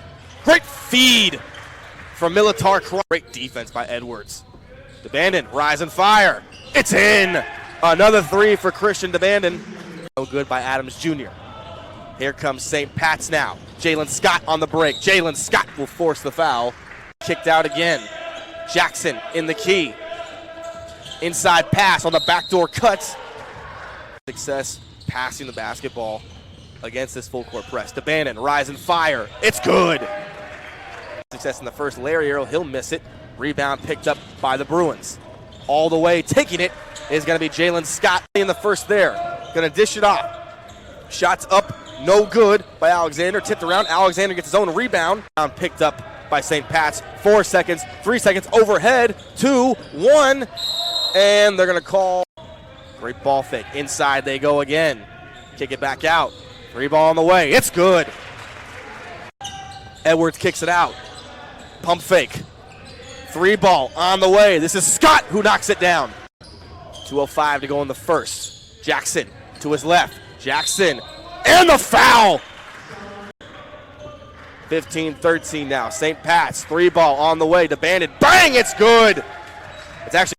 great feed from Militar. Great defense by Edwards. DeBannon, rise and fire. It's in. Another 3 for Christian DeBannon. No good by Adams Jr. Here comes St. Pat's now. Jalen Scott on the break. Jalen Scott will force the foul. Kicked out again. Jackson in the key. Inside pass on the backdoor cuts. Success passing the basketball against this full court press. DeBannon, rise and fire. It's good. Success in the first. Larry Earl, he'll miss it. Rebound picked up by the Bruins. All the way, taking it is going to be Jalen Scott in the first there. Going to dish it off. Shots up, no good by Alexander. Tipped around. Alexander gets his own rebound. Picked up by St. Pat's. 4 seconds, 3 seconds overhead. 2, 1, and they're going to call. Great ball fake. Inside they go again. Kick it back out. 3 ball on the way. It's good. Edwards kicks it out. Pump fake. 3 ball on the way. This is Scott who knocks it down. 2:05 to go in the first. Jackson to his left. Jackson and the foul. 15-13 now. St. Pat's 3 ball on the way. DeBannon. Bang, it's good. It's actually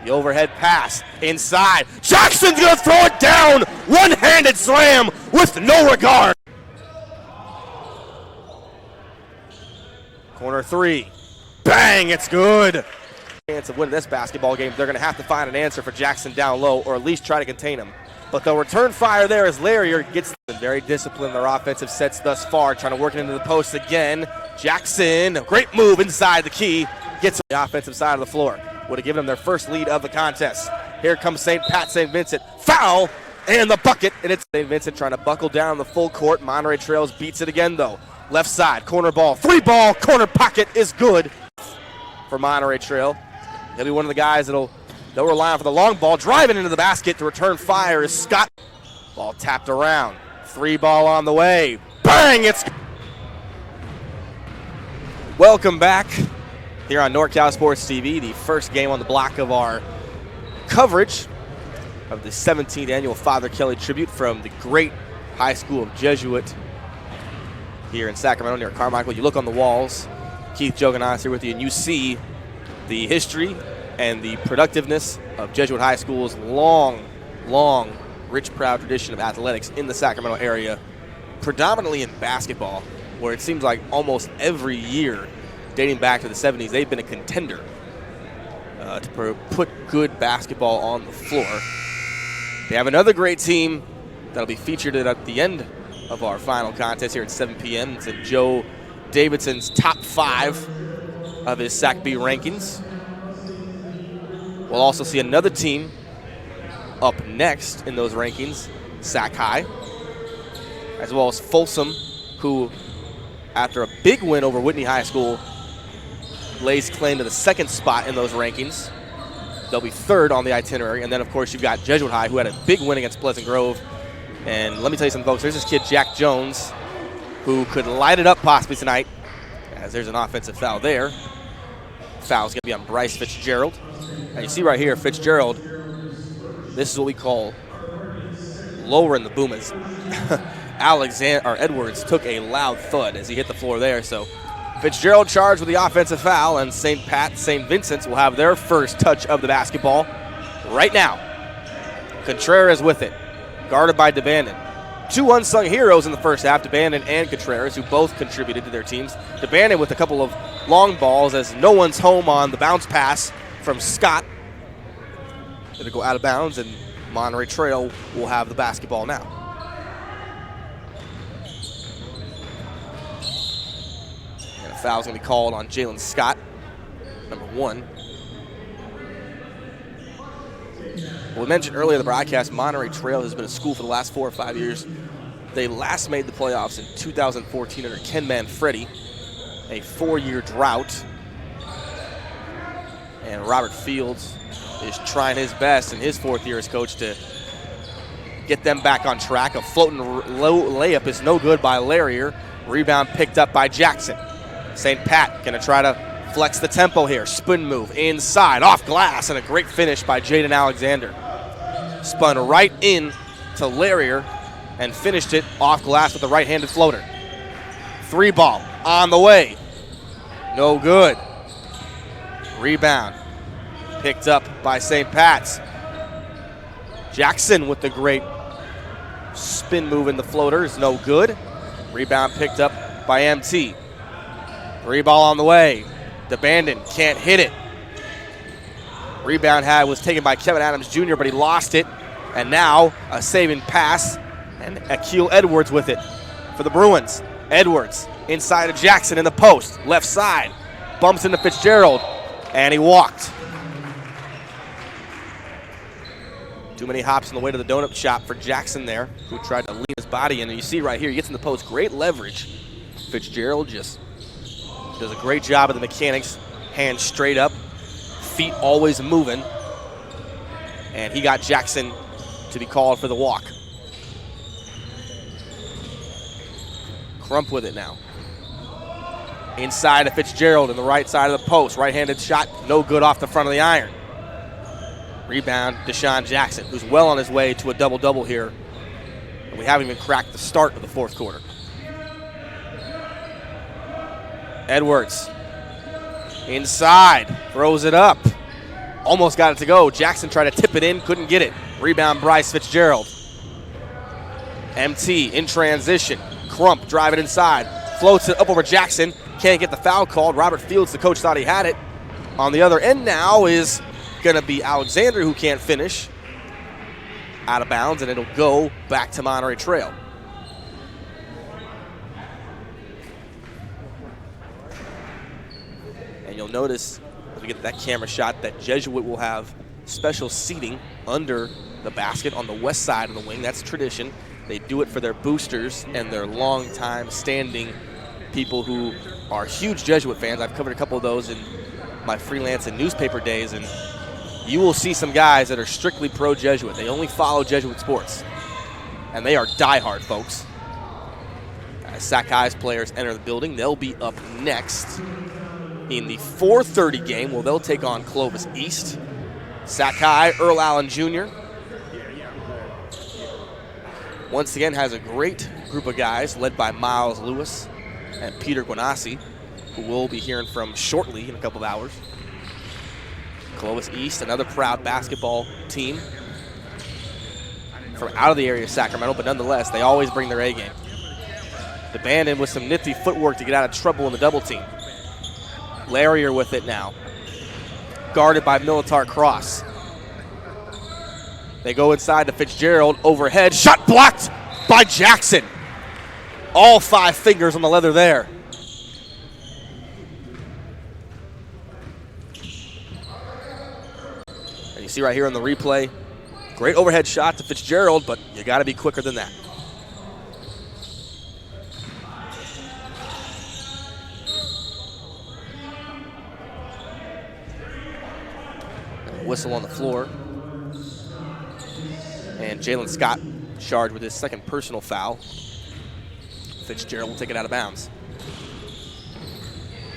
the overhead pass inside. Jackson's going to throw it down. One-handed slam with no regard. Corner 3. Bang, it's good. Chance of winning this basketball game. They're going to have to find an answer for Jackson down low, or at least try to contain him. But they'll return fire there as Larrier gets very disciplined in their offensive sets thus far, trying to work it into the post again. Jackson, great move inside the key, gets on the offensive side of the floor. Would have given them their first lead of the contest. Here comes St. Pat, St. Vincent. Foul and the bucket, and it's St. Vincent trying to buckle down the full court. Monterey Trails beats it again though. Left side, corner ball, 3 ball, corner pocket is good for Monterey Trail. He'll be one of the guys they'll rely on for the long ball. Driving into the basket to return fire is Scott. Ball tapped around. 3 ball on the way. Bang! It's. Welcome back here on NorCal Sports TV, the first game on the block of our coverage of the 17th annual Father Kelly tribute from the great high school of Jesuit here in Sacramento near Carmichael. You look on the walls, Keith Joganas here with you, and you see the history and the productiveness of Jesuit High School's long, rich, proud tradition of athletics in the Sacramento area, predominantly in basketball, where it seems like almost every year, dating back to the 70s, they've been a contender to put good basketball on the floor. They have another great team that'll be featured at the end of our final contest here at 7 p.m. It's in Joe Davidson's top 5 of his SAC B rankings. We'll also see another team up next in those rankings, SAC High, as well as Folsom, who, after a big win over Whitney High School, lays claim to the 2nd spot in those rankings. They'll be 3rd on the itinerary. And then, of course, you've got Jesuit High, who had a big win against Pleasant Grove. And let me tell you something, folks. There's this kid, Jack Jones, who could light it up possibly tonight, as there's an offensive foul there. Foul's going to be on Bryce Fitzgerald. And you see right here, Fitzgerald, this is what we call lowering the boom. As Edwards took a loud thud as he hit the floor there. So Fitzgerald charged with the offensive foul, and St. Vincent's will have their first touch of the basketball right now. Contreras with it, guarded by DeBandon. 2 unsung heroes in the first half, DeBandon and Contreras, who both contributed to their teams. DeBandon with a couple of long balls as no one's home on the bounce pass from Scott. It'll go out of bounds, and Monterey Trail will have the basketball now. And a foul's going to be called on Jalen Scott, number 1. Well, we mentioned earlier in the broadcast, Monterey Trail has been a school for the last 4 or 5 years. They last made the playoffs in 2014 under Ken Manfredi, a 4-year drought. And Robert Fields is trying his best in his 4th year as coach to get them back on track. A floating low layup is no good by Larrier. Rebound picked up by Jackson. St. Pat going to try to flex the tempo here. Spin move inside, off glass, and a great finish by Jaden Alexander. Spun right in to Larrier and finished it off glass with a right-handed floater. 3-ball on the way. No good. Rebound picked up by St. Pat's. Jackson with the great spin move in the floater is no good. Rebound picked up by MT. 3-ball on the way. DeBandon can't hit it. Rebound was taken by Kevin Adams Jr., but he lost it. And now a saving pass, and Akeel Edwards with it for the Bruins. Edwards inside of Jackson in the post, left side. Bumps into Fitzgerald, and he walked. Too many hops on the way to the donut shop for Jackson there, who tried to lean his body in. And you see right here, he gets in the post, great leverage. Fitzgerald just does a great job of the mechanics, hands straight up, feet always moving. And he got Jackson to be called for the walk. Crump with it now. Inside of Fitzgerald in the right side of the post. Right-handed shot, no good off the front of the iron. Rebound, Deshaun Jackson, who's well on his way to a double-double here. And we haven't even cracked the start of the 4th quarter. Edwards inside, throws it up. Almost got it to go. Jackson tried to tip it in, couldn't get it. Rebound, Bryce Fitzgerald. MT in transition. Crump driving inside. Floats it up over Jackson. Can't get the foul called. Robert Fields, the coach, thought he had it. On the other end now is going to be Alexander, who can't finish. Out of bounds, and it'll go back to Monterey Trail. And you'll notice, as we get that camera shot, that Jesuit will have special seating under the basket on the west side of the wing. That's tradition. They do it for their boosters and their long-time standing people who are huge Jesuit fans. I've covered a couple of those in my freelance and newspaper days, and you will see some guys that are strictly pro-Jesuit. They only follow Jesuit sports, and they are diehard, folks. As Sac High's players enter the building, they'll be up next in the 4:30 game. Well, they'll take on Clovis East. Sac High, Earl Allen Jr. once again has a great group of guys led by Miles Lewis and Peter Guanassi, who we'll be hearing from shortly in a couple of hours. Clovis East, another proud basketball team from out of the area of Sacramento, but nonetheless, they always bring their A game. DeBandon with some nifty footwork to get out of trouble in the double team. Larrier with it now. Guarded by Militar Cross. They go inside to Fitzgerald, overhead, shot blocked by Jackson. All 5 fingers on the leather there. And you see right here on the replay, great overhead shot to Fitzgerald, but you got to be quicker than that. Whistle on the floor. And Jalen Scott charged with his second personal foul. Fitzgerald will take it out of bounds.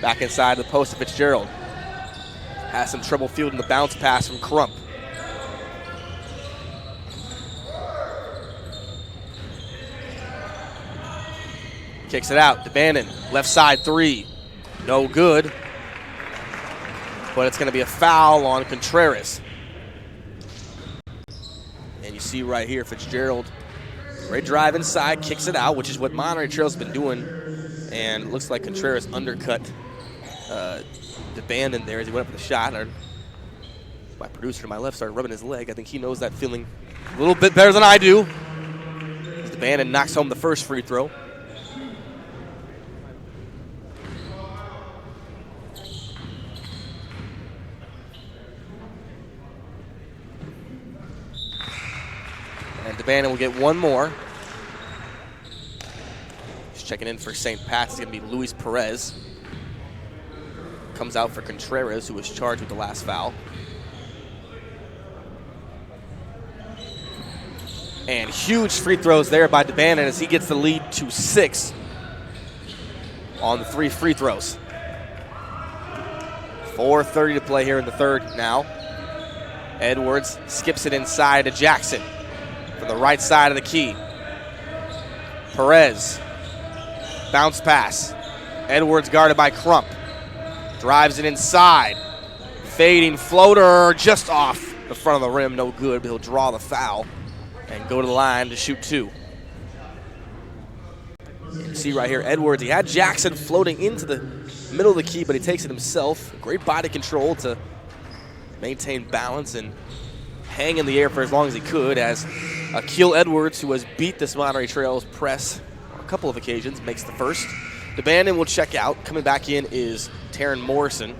Back inside the post of Fitzgerald. Has some trouble fielding the bounce pass from Crump. Kicks it out. DeBandon, left side 3. No good. But it's going to be a foul on Contreras. And you see right here, Fitzgerald, great drive inside, kicks it out, which is what Monterey Trail's been doing. And it looks like Contreras undercut DeBandon there as he went up for the shot. My producer to my left started rubbing his leg. I think he knows that feeling a little bit better than I do. DeBandon knocks home the first free throw. And DeBandon will get one more. He's checking in for St. Pat's. It's going to be Luis Perez. Comes out for Contreras, who was charged with the last foul. And huge free throws there by DeBandon as he gets the lead to 6 on the 3 free throws. 4:30 to play here in the third now. Edwards skips it inside to Jackson from the right side of the key. Perez, bounce pass. Edwards guarded by Crump. Drives it inside. Fading floater just off the front of the rim. No good, but he'll draw the foul and go to the line to shoot 2. You see right here, Edwards, he had Jackson floating into the middle of the key, but he takes it himself. Great body control to maintain balance and hang in the air for as long as he could, as Akil Edwards, who has beat this Monterey Trails press on a couple of occasions, makes the first. DeBandon will check out. Coming back in is Taryn Morrison.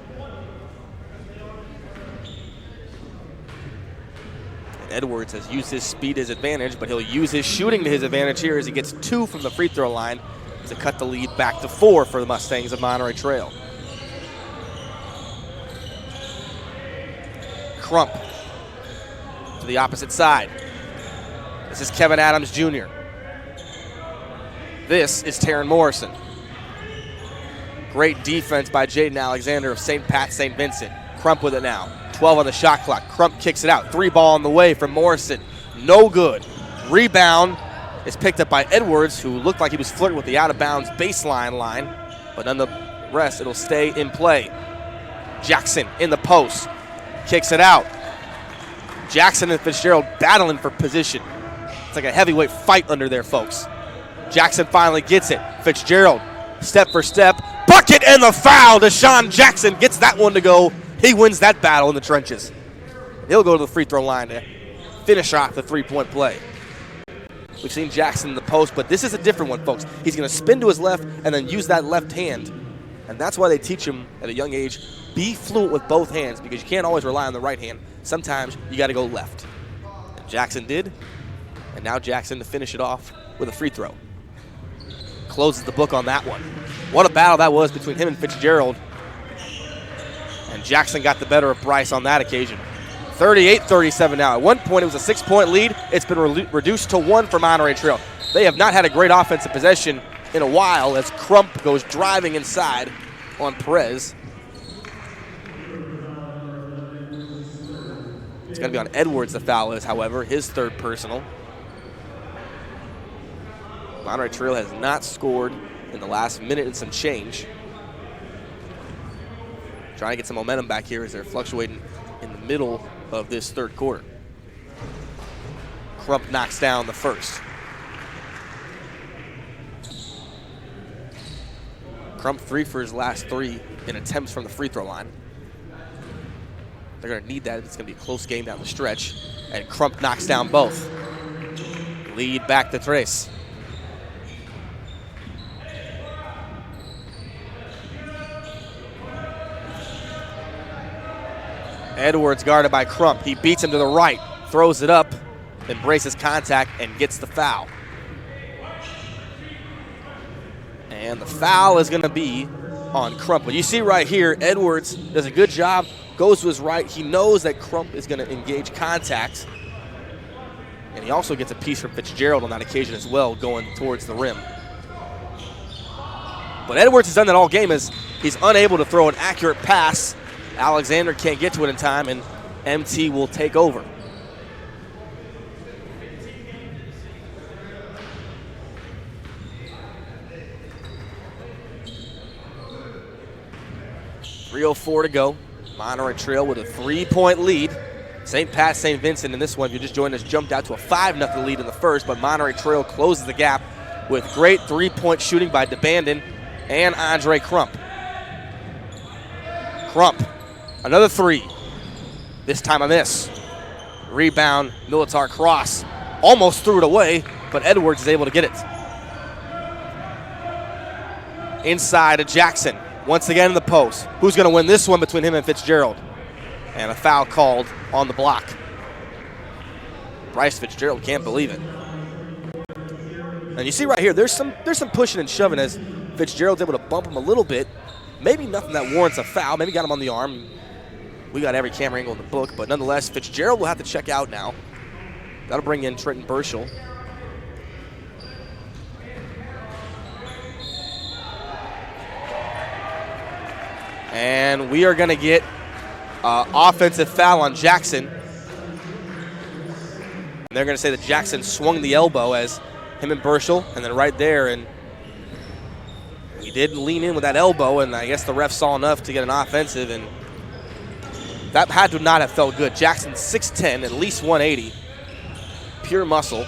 And Edwards has used his speed as advantage, but he'll use his shooting to his advantage here as he gets 2 from the free throw line to cut the lead back to 4 for the Mustangs of Monterey Trail. Crump to the opposite side. This is Kevin Adams Jr. This is Taryn Morrison. Great defense by Jaden Alexander of St. Pat St. Vincent. Crump with it now. 12 on the shot clock. Crump kicks it out. 3 ball on the way from Morrison. No good. Rebound is picked up by Edwards, who looked like he was flirting with the out-of-bounds baseline line. But nonetheless, it'll stay in play. Jackson in the post. Kicks it out. Jackson and Fitzgerald battling for position. It's like a heavyweight fight under there, folks. Jackson finally gets it. Fitzgerald, step for step. Bucket and the foul. Deshaun Jackson gets that one to go. He wins that battle in the trenches. He'll go to the free throw line to finish off the 3-point play. We've seen Jackson in the post, but this is a different one, folks. He's going to spin to his left and then use that left hand. And that's why they teach him at a young age, be fluent with both hands, because you can't always rely on the right hand. Sometimes you got to go left. And Jackson did, and now Jackson to finish it off with a free throw. Closes the book on that one. What a battle that was between him and Fitzgerald. And Jackson got the better of Bryce on that occasion. 38-37 now. At one point, it was a 6-point lead. It's been reduced to 1 for Monterey Trail. They have not had a great offensive possession in a while as Crump goes driving inside on Perez. It's going to be on Edwards, the foul is, however, his 3rd personal. Monterey Trail has not scored in the last minute and some change. Trying to get some momentum back here as they're fluctuating in the middle of this third quarter. Crump knocks down the first. Crump 3 for his last 3 in attempts from the free throw line. They're going to need that. It's going to be a close game down the stretch. And Crump knocks down both. Lead back to Trace. Edwards guarded by Crump. He beats him to the right, throws it up, embraces contact, and gets the foul. And the foul is going to be on Crump. But you see right here, Edwards does a good job, goes to his right. He knows that Crump is going to engage contact. And he also gets a piece from Fitzgerald on that occasion as well, going towards the rim. But Edwards has done that all game as he's unable to throw an accurate pass. Alexander can't get to it in time, and MT will take over. .304 to go. Monterey Trail with a 3-point lead. St. Pat, St. Vincent in this one, if you just joined us, jumped out to a 5-0 lead in the first, but Monterey Trail closes the gap with great 3-point shooting by DeBandon and Andre Crump. Crump, another 3. This time a miss. Rebound, Militar cross. Almost threw it away, but Edwards is able to get it. Inside to Jackson. Once again in the post. Who's going to win this one between him and Fitzgerald? And a foul called on the block. Bryce Fitzgerald can't believe it. And you see right here, there's some pushing and shoving as Fitzgerald's able to bump him a little bit. Maybe nothing that warrants a foul. Maybe got him on the arm. We got every camera angle in the book, but nonetheless, Fitzgerald will have to check out now. That'll bring in Trenton Burchell. And we are going to get offensive foul on Jackson. And they're going to say that Jackson swung the elbow as him and Burchell, and then right there, and he did lean in with that elbow, and I guess the ref saw enough to get an offensive, and that had to not have felt good. Jackson 6'10", at least 180, pure muscle.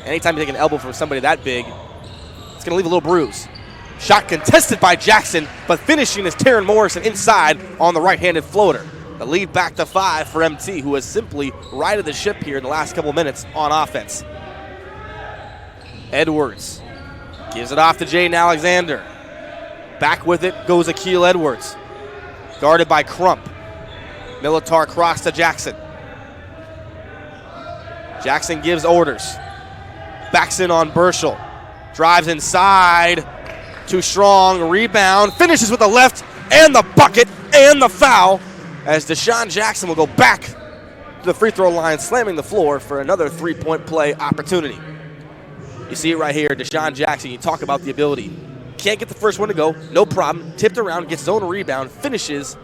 Anytime you take an elbow from somebody that big, it's going to leave a little bruise. Shot contested by Jackson, but finishing is Taryn Morrison inside on the right-handed floater. The lead back to 5 for MT, who has simply righted the ship here in the last couple minutes on offense. Edwards gives it off to Jaden Alexander. Back with it goes Akeel Edwards. Guarded by Crump. Militar cross to Jackson. Jackson gives orders. Backs in on Burchell. Drives inside. Too strong, rebound, finishes with the left and the bucket and the foul as Deshaun Jackson will go back to the free throw line, slamming the floor for another 3-point play opportunity. You see it right here, Deshaun Jackson, you talk about the ability. Can't get the first one to go, no problem, tipped around, gets his own rebound, finishes,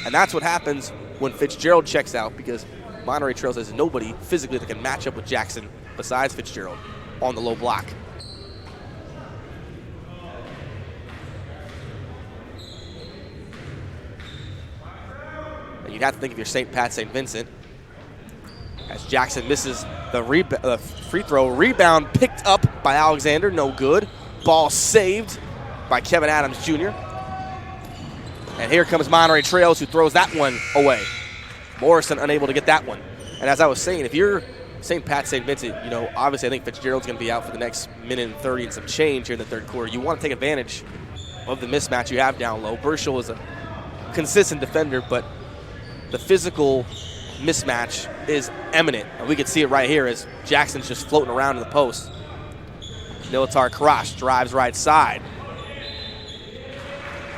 and that's what happens when Fitzgerald checks out because Monterey Trail has nobody physically that can match up with Jackson besides Fitzgerald on the low block. You'd have to think of your St. Pat, St. Vincent. As Jackson misses the free throw. Rebound picked up by Alexander, no good. Ball saved by Kevin Adams Jr. And here comes Monterey Trails, who throws that one away. Morrison unable to get that one. And as I was saying, if you're St. Pat, St. Vincent, you know, obviously I think Fitzgerald's going to be out for the next minute and 30 and some change here in the third quarter. You want to take advantage of the mismatch you have down low. Burchell is a consistent defender, but the physical mismatch is eminent. And we can see it right here as Jackson's just floating around in the post. Militar cross, drives right side.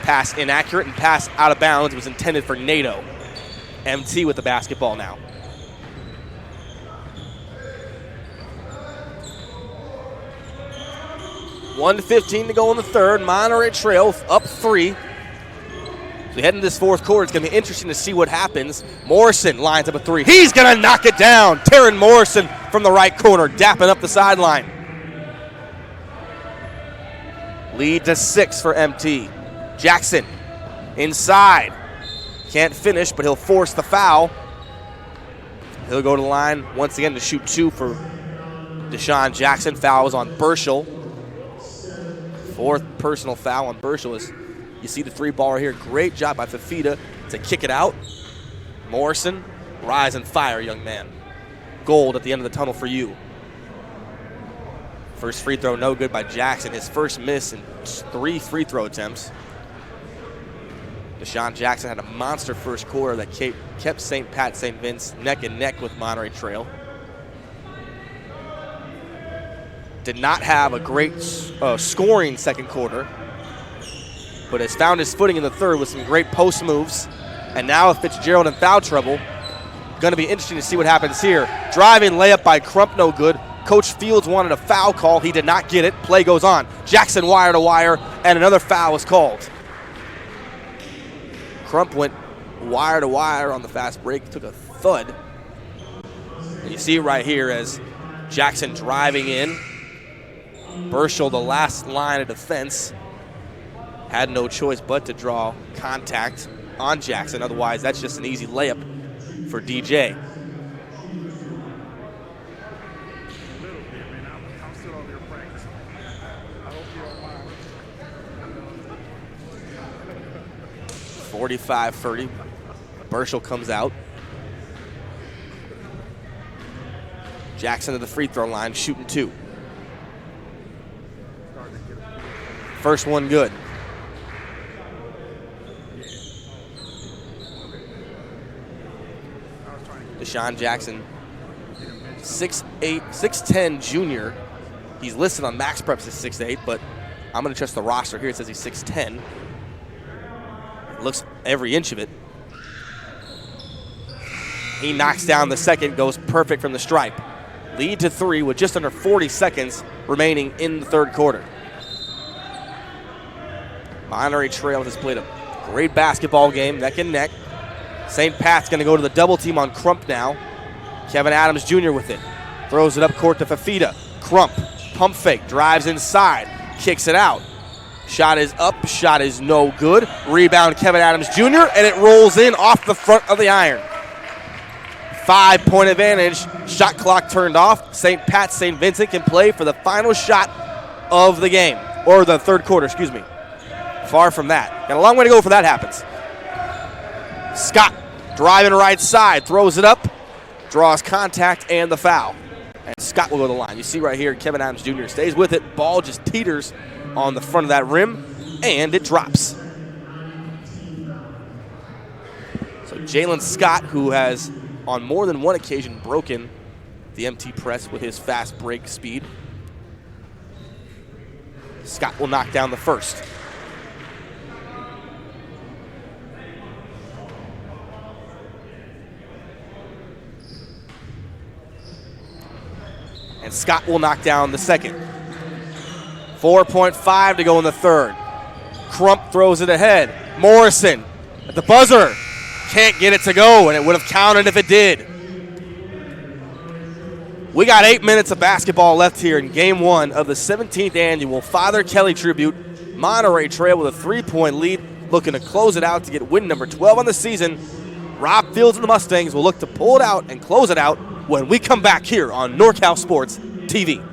Pass inaccurate and pass out of bounds. It was intended for NATO. MT with the basketball now. .1:15 to go in the third. Monterey Trail up 3. So heading into this fourth quarter, it's going to be interesting to see what happens. Morrison lines up a 3. He's going to knock it down. Taryn Morrison from the right corner, dapping up the sideline. Lead to 6 for MT. Jackson inside. Can't finish, but he'll force the foul. He'll go to the line once again to shoot 2 for Deshaun Jackson. Foul is on Burchell. 4th personal foul on Burchell. As you see the 3-ball right here. Great job by Fafita to kick it out. Morrison, rise and fire, young man. Gold at the end of the tunnel for you. First free throw no good by Jackson. His first miss in 3 free throw attempts. Deshaun Jackson had a monster first quarter that kept St. Pat St. Vince neck and neck with Monterey Trail. Did not have a great scoring second quarter, but has found his footing in the third with some great post moves. And now with Fitzgerald in foul trouble, going to be interesting to see what happens here. Driving layup by Crump, no good. Coach Fields wanted a foul call. He did not get it. Play goes on. Jackson wire to wire, and another foul was called. Crump went wire to wire on the fast break, took a thud. And you see it right here as Jackson driving in. Burchell, the last line of defense, had no choice but to draw contact on Jackson. Otherwise, that's just an easy layup for DJ. (45-30). Burchell comes out. Jackson to the free throw line, shooting 2. First one good. Deshaun Jackson, 6'8", 6'10" junior. He's listed on Max Preps as 6'8", but I'm going to trust the roster here. It says he's 6'10". Looks every inch of it. He knocks down the second, goes perfect from the stripe. Lead to 3 with just under 40 seconds remaining in the third quarter. Monterey Trail has played a great basketball game, neck and neck. St. Pat's going to go to the double team on Crump now. Kevin Adams Jr. with it. Throws it up court to Fafita. Crump, pump fake, drives inside, kicks it out. Shot is up, shot is no good. Rebound Kevin Adams Jr., and it rolls in off the front of the iron. 5-point advantage. Shot clock turned off. St. Pat St. Vincent can play for the final shot of the game, or the third quarter, excuse me. Far from that. Got a long way to go before that happens. Scott driving right side, throws it up, draws contact and the foul. And Scott will go to the line. You see right here, Kevin Adams Jr. stays with it. Ball just teeters on the front of that rim, and it drops. So Jalen Scott, who has on more than one occasion broken the MT press with his fast break speed. Scott will knock down the first. And Scott will knock down the second. 4.5 to go in the third. Crump throws it ahead. Morrison at the buzzer. Can't get it to go, and it would have counted if it did. We got 8 minutes of basketball left here in Game 1 of the 17th annual Father Kelly Tribute. Monterey Trail with a 3-point lead, looking to close it out to get win number 12 on the season. Rob Fields and the Mustangs will look to pull it out and close it out when we come back here on NorCal Sports TV.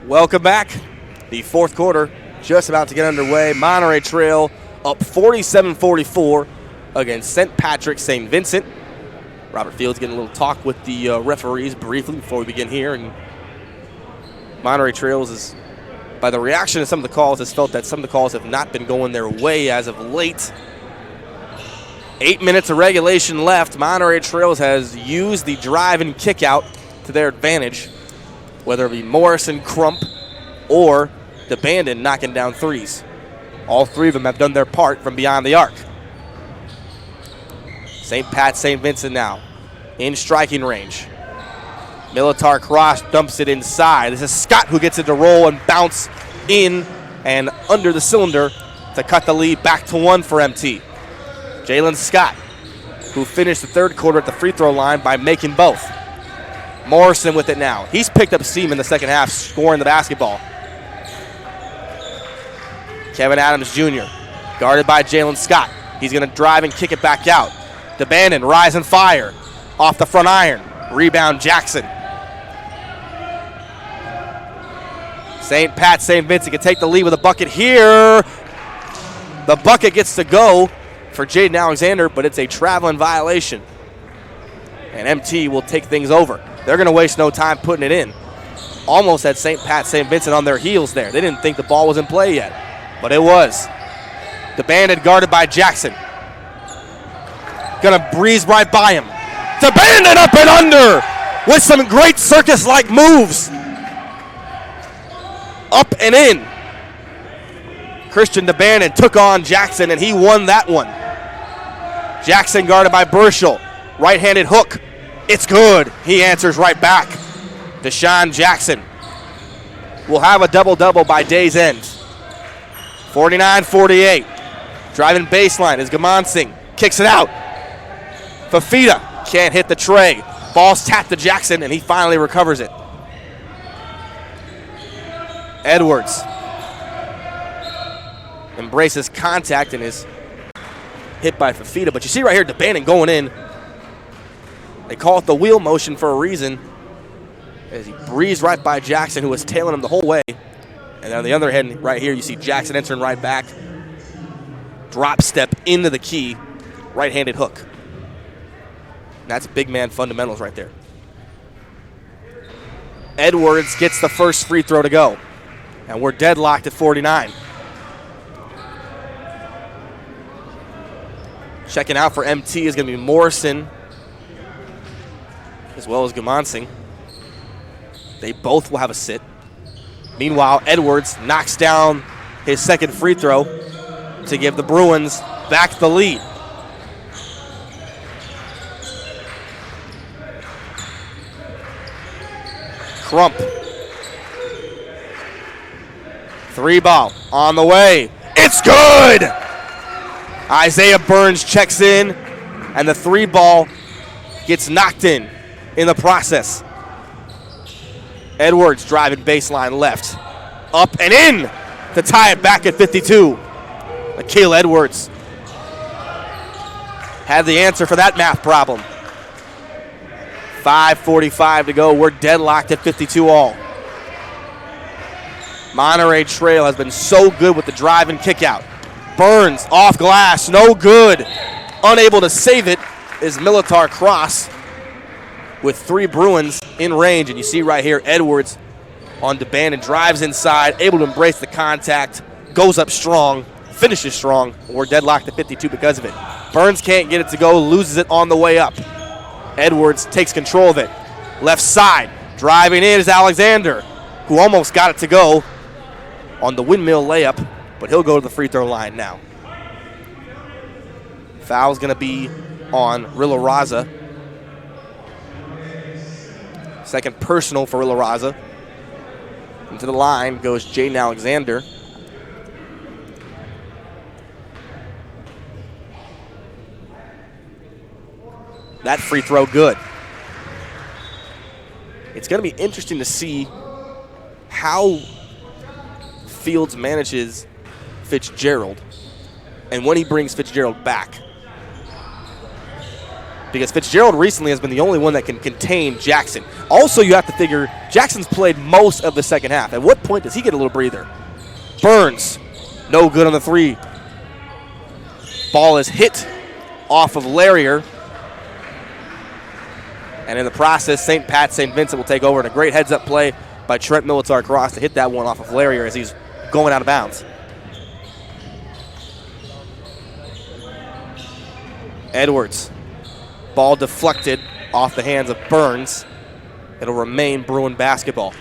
Welcome back. The fourth quarter just about to get underway. Monterey Trail up 47-44 against St. Patrick St. Vincent. Robert Fields getting a little talk with the referees briefly before we begin here. And Monterey Trails is, by the reaction to some of the calls, has felt that some of the calls have not been going their way as of late. 8 minutes of regulation left. Monterey Trails has used the drive and kick out to their advantage, whether it be Morrison, Crump, or DeBandon knocking down threes. All three of them have done their part from beyond the arc. St. Pat, St. Vincent now in striking range. Militar Cross dumps it inside. This is Scott who gets it to roll and bounce in and under the cylinder to cut the lead back to 1 for MT. Jalen Scott, who finished the third quarter at the free throw line by making both. Morrison with it now. He's picked up steam in the second half, scoring the basketball. Kevin Adams Jr., guarded by Jalen Scott. He's going to drive and kick it back out. DeBandon, rise and fire. Off the front iron. Rebound Jackson. St. Pat, St. Vincent can take the lead with a bucket here. The bucket gets to go for Jaden Alexander, but it's a traveling violation. And MT will take things over. They're going to waste no time putting it in. Almost had St. Pat, St. Vincent on their heels there. They didn't think the ball was in play yet, but it was. DeBandon guarded by Jackson. Going to breeze right by him. DeBandon up and under with some great circus-like moves. Up and in. Christian DeBandon took on Jackson, and he won that one. Jackson guarded by Burschel. Right-handed hook. It's good. He answers right back. Deshaun Jackson will have a double-double by day's end. 49-48. Driving baseline is Gamansing. Kicks it out. Fafita can't hit the tray. Ball's tapped to Jackson, and he finally recovers it. Edwards embraces contact and is hit by Fafita. But you see right here, DeBandon going in. They call it the wheel motion for a reason, as he breezed right by Jackson, who was tailing him the whole way. And on the other hand, right here, you see Jackson entering right back. Drop step into the key. Right-handed hook. That's big man fundamentals right there. Edwards gets the first free throw to go. And we're deadlocked at 49. Checking out for MT is going to be Morrison as well as Gamansing. They both will have a sit. Meanwhile, Edwards knocks down his second free throw to give the Bruins back the lead. Crump. Three ball on the way. It's good! Isaiah Burns checks in, and the three ball gets knocked in the process. Edwards driving baseline left. Up and in to tie it back at 52. Akil Edwards had the answer for that math problem. 5:45 to go. We're deadlocked at 52 all. Monterey Trail has been so good with the drive and kick out. Burns off glass, no good. Unable to save it is Militar Cross with three Bruins in range. And you see right here, Edwards on DeBandon drives inside, able to embrace the contact, goes up strong, finishes strong. We're deadlocked at 52 because of it. Burns can't get it to go, loses it on the way up. Edwards takes control of it. Left side, driving in is Alexander, who almost got it to go on the windmill layup, but he'll go to the free throw line now. Foul's going to be on Rilla Raza. Second personal for Rilla Raza. Into the line goes Jaden Alexander. That free throw good. It's going to be interesting to see how Fields manages Fitzgerald and when he brings Fitzgerald back. Because Fitzgerald recently has been the only one that can contain Jackson. Also, you have to figure Jackson's played most of the second half. At what point does he get a little breather? Burns, no good on the three. Ball is hit off of Larrier. And in the process, St. Pat, St. Vincent will take over, and a great heads-up play by Trent Militar-Cross to hit that one off of Larrier as he's going out of bounds. Edwards. Ball deflected off the hands of Burns. It'll remain Bruin basketball.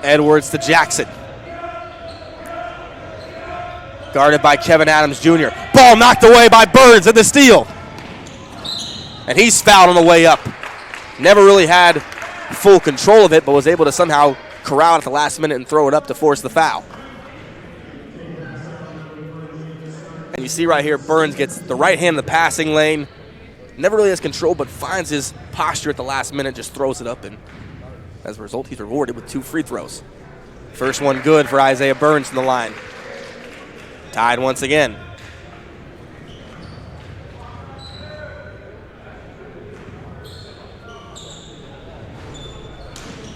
Edwards to Jackson. Guarded by Kevin Adams Jr. Ball knocked away by Burns at the steal. And he's fouled on the way up. Never really had full control of it, but was able to somehow corral it at the last minute and throw it up to force the foul. And you see right here, Burns gets the right hand in the passing lane. Never really has control, but finds his posture at the last minute, just throws it up, and as a result, he's rewarded with 2 free throws. First one good for Isaiah Burns from the line. Tied once again.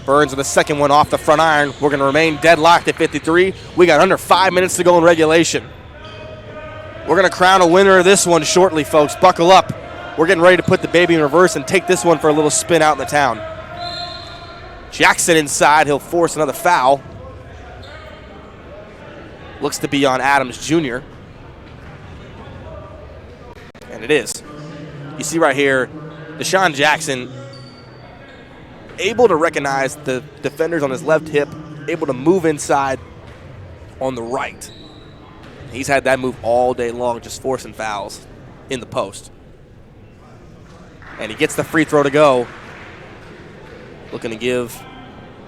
Burns with the second one off the front iron. We're going to remain deadlocked at 53. We got under 5 minutes to go in regulation. We're going to crown a winner of this one shortly, folks. Buckle up. We're getting ready to put the baby in reverse and take this one for a little spin out in the town. Jackson inside. He'll force another foul. Looks to be on Adams Jr. And it is. You see right here, Deshaun Jackson able to recognize the defenders on his left hip, able to move inside on the right. He's had that move all day long, just forcing fouls in the post. And he gets the free throw to go. Looking to give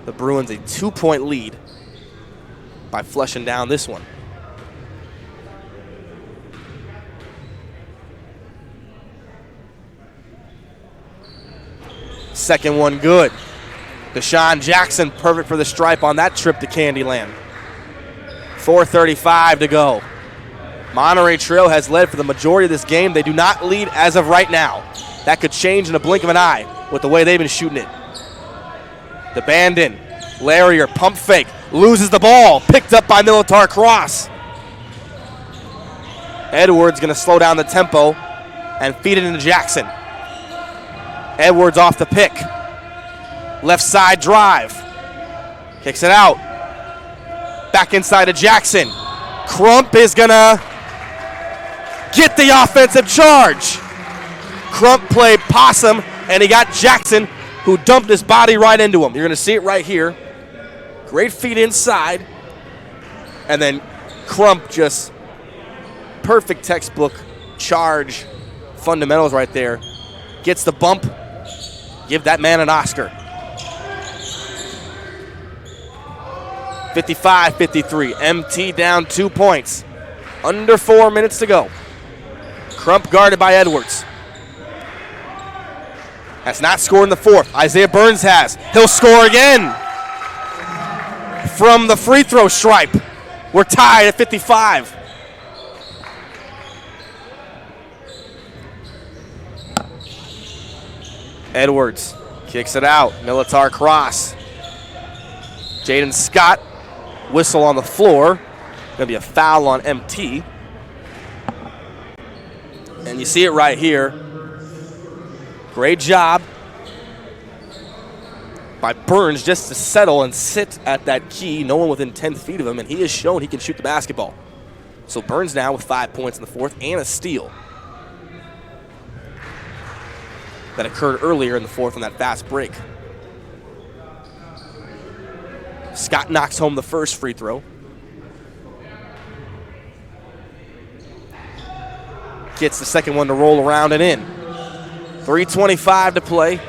the Bruins a 2-point lead by flushing down this one. Second one good. Deshaun Jackson perfect for the stripe on that trip to Candyland. 4:35 to go. Monterey Trail has led for the majority of this game. They do not lead as of right now. That could change in a blink of an eye with the way they've been shooting it. The Bandon, Larrier, pump fake, loses the ball, picked up by Militar-Cross. Edwards going to slow down the tempo and feed it into Jackson. Edwards off the pick. Left side drive. Kicks it out. Back inside to Jackson. Crump is going to get the offensive charge. Crump played possum, and he got Jackson, who dumped his body right into him. You're going to see it right here. Great feet inside. And then Crump just perfect textbook charge fundamentals right there. Gets the bump. Give that man an Oscar. 55-53. MT down 2 points. Under 4 minutes to go. Crump guarded by Edwards. Has not scored in the fourth. Isaiah Burns has. He'll score again from the free throw stripe. We're tied at 55. Edwards kicks it out. Militar-Cross. Jaden Scott, whistle on the floor. Going to be a foul on MT. And you see it right here. Great job by Burns just to settle and sit at that key. No one within 10 feet of him, and he has shown he can shoot the basketball. So Burns now with 5 points in the fourth and a steal that occurred earlier in the fourth on that fast break. Scott knocks home the first free throw. Gets the second one to roll around and in. 3:25 to play.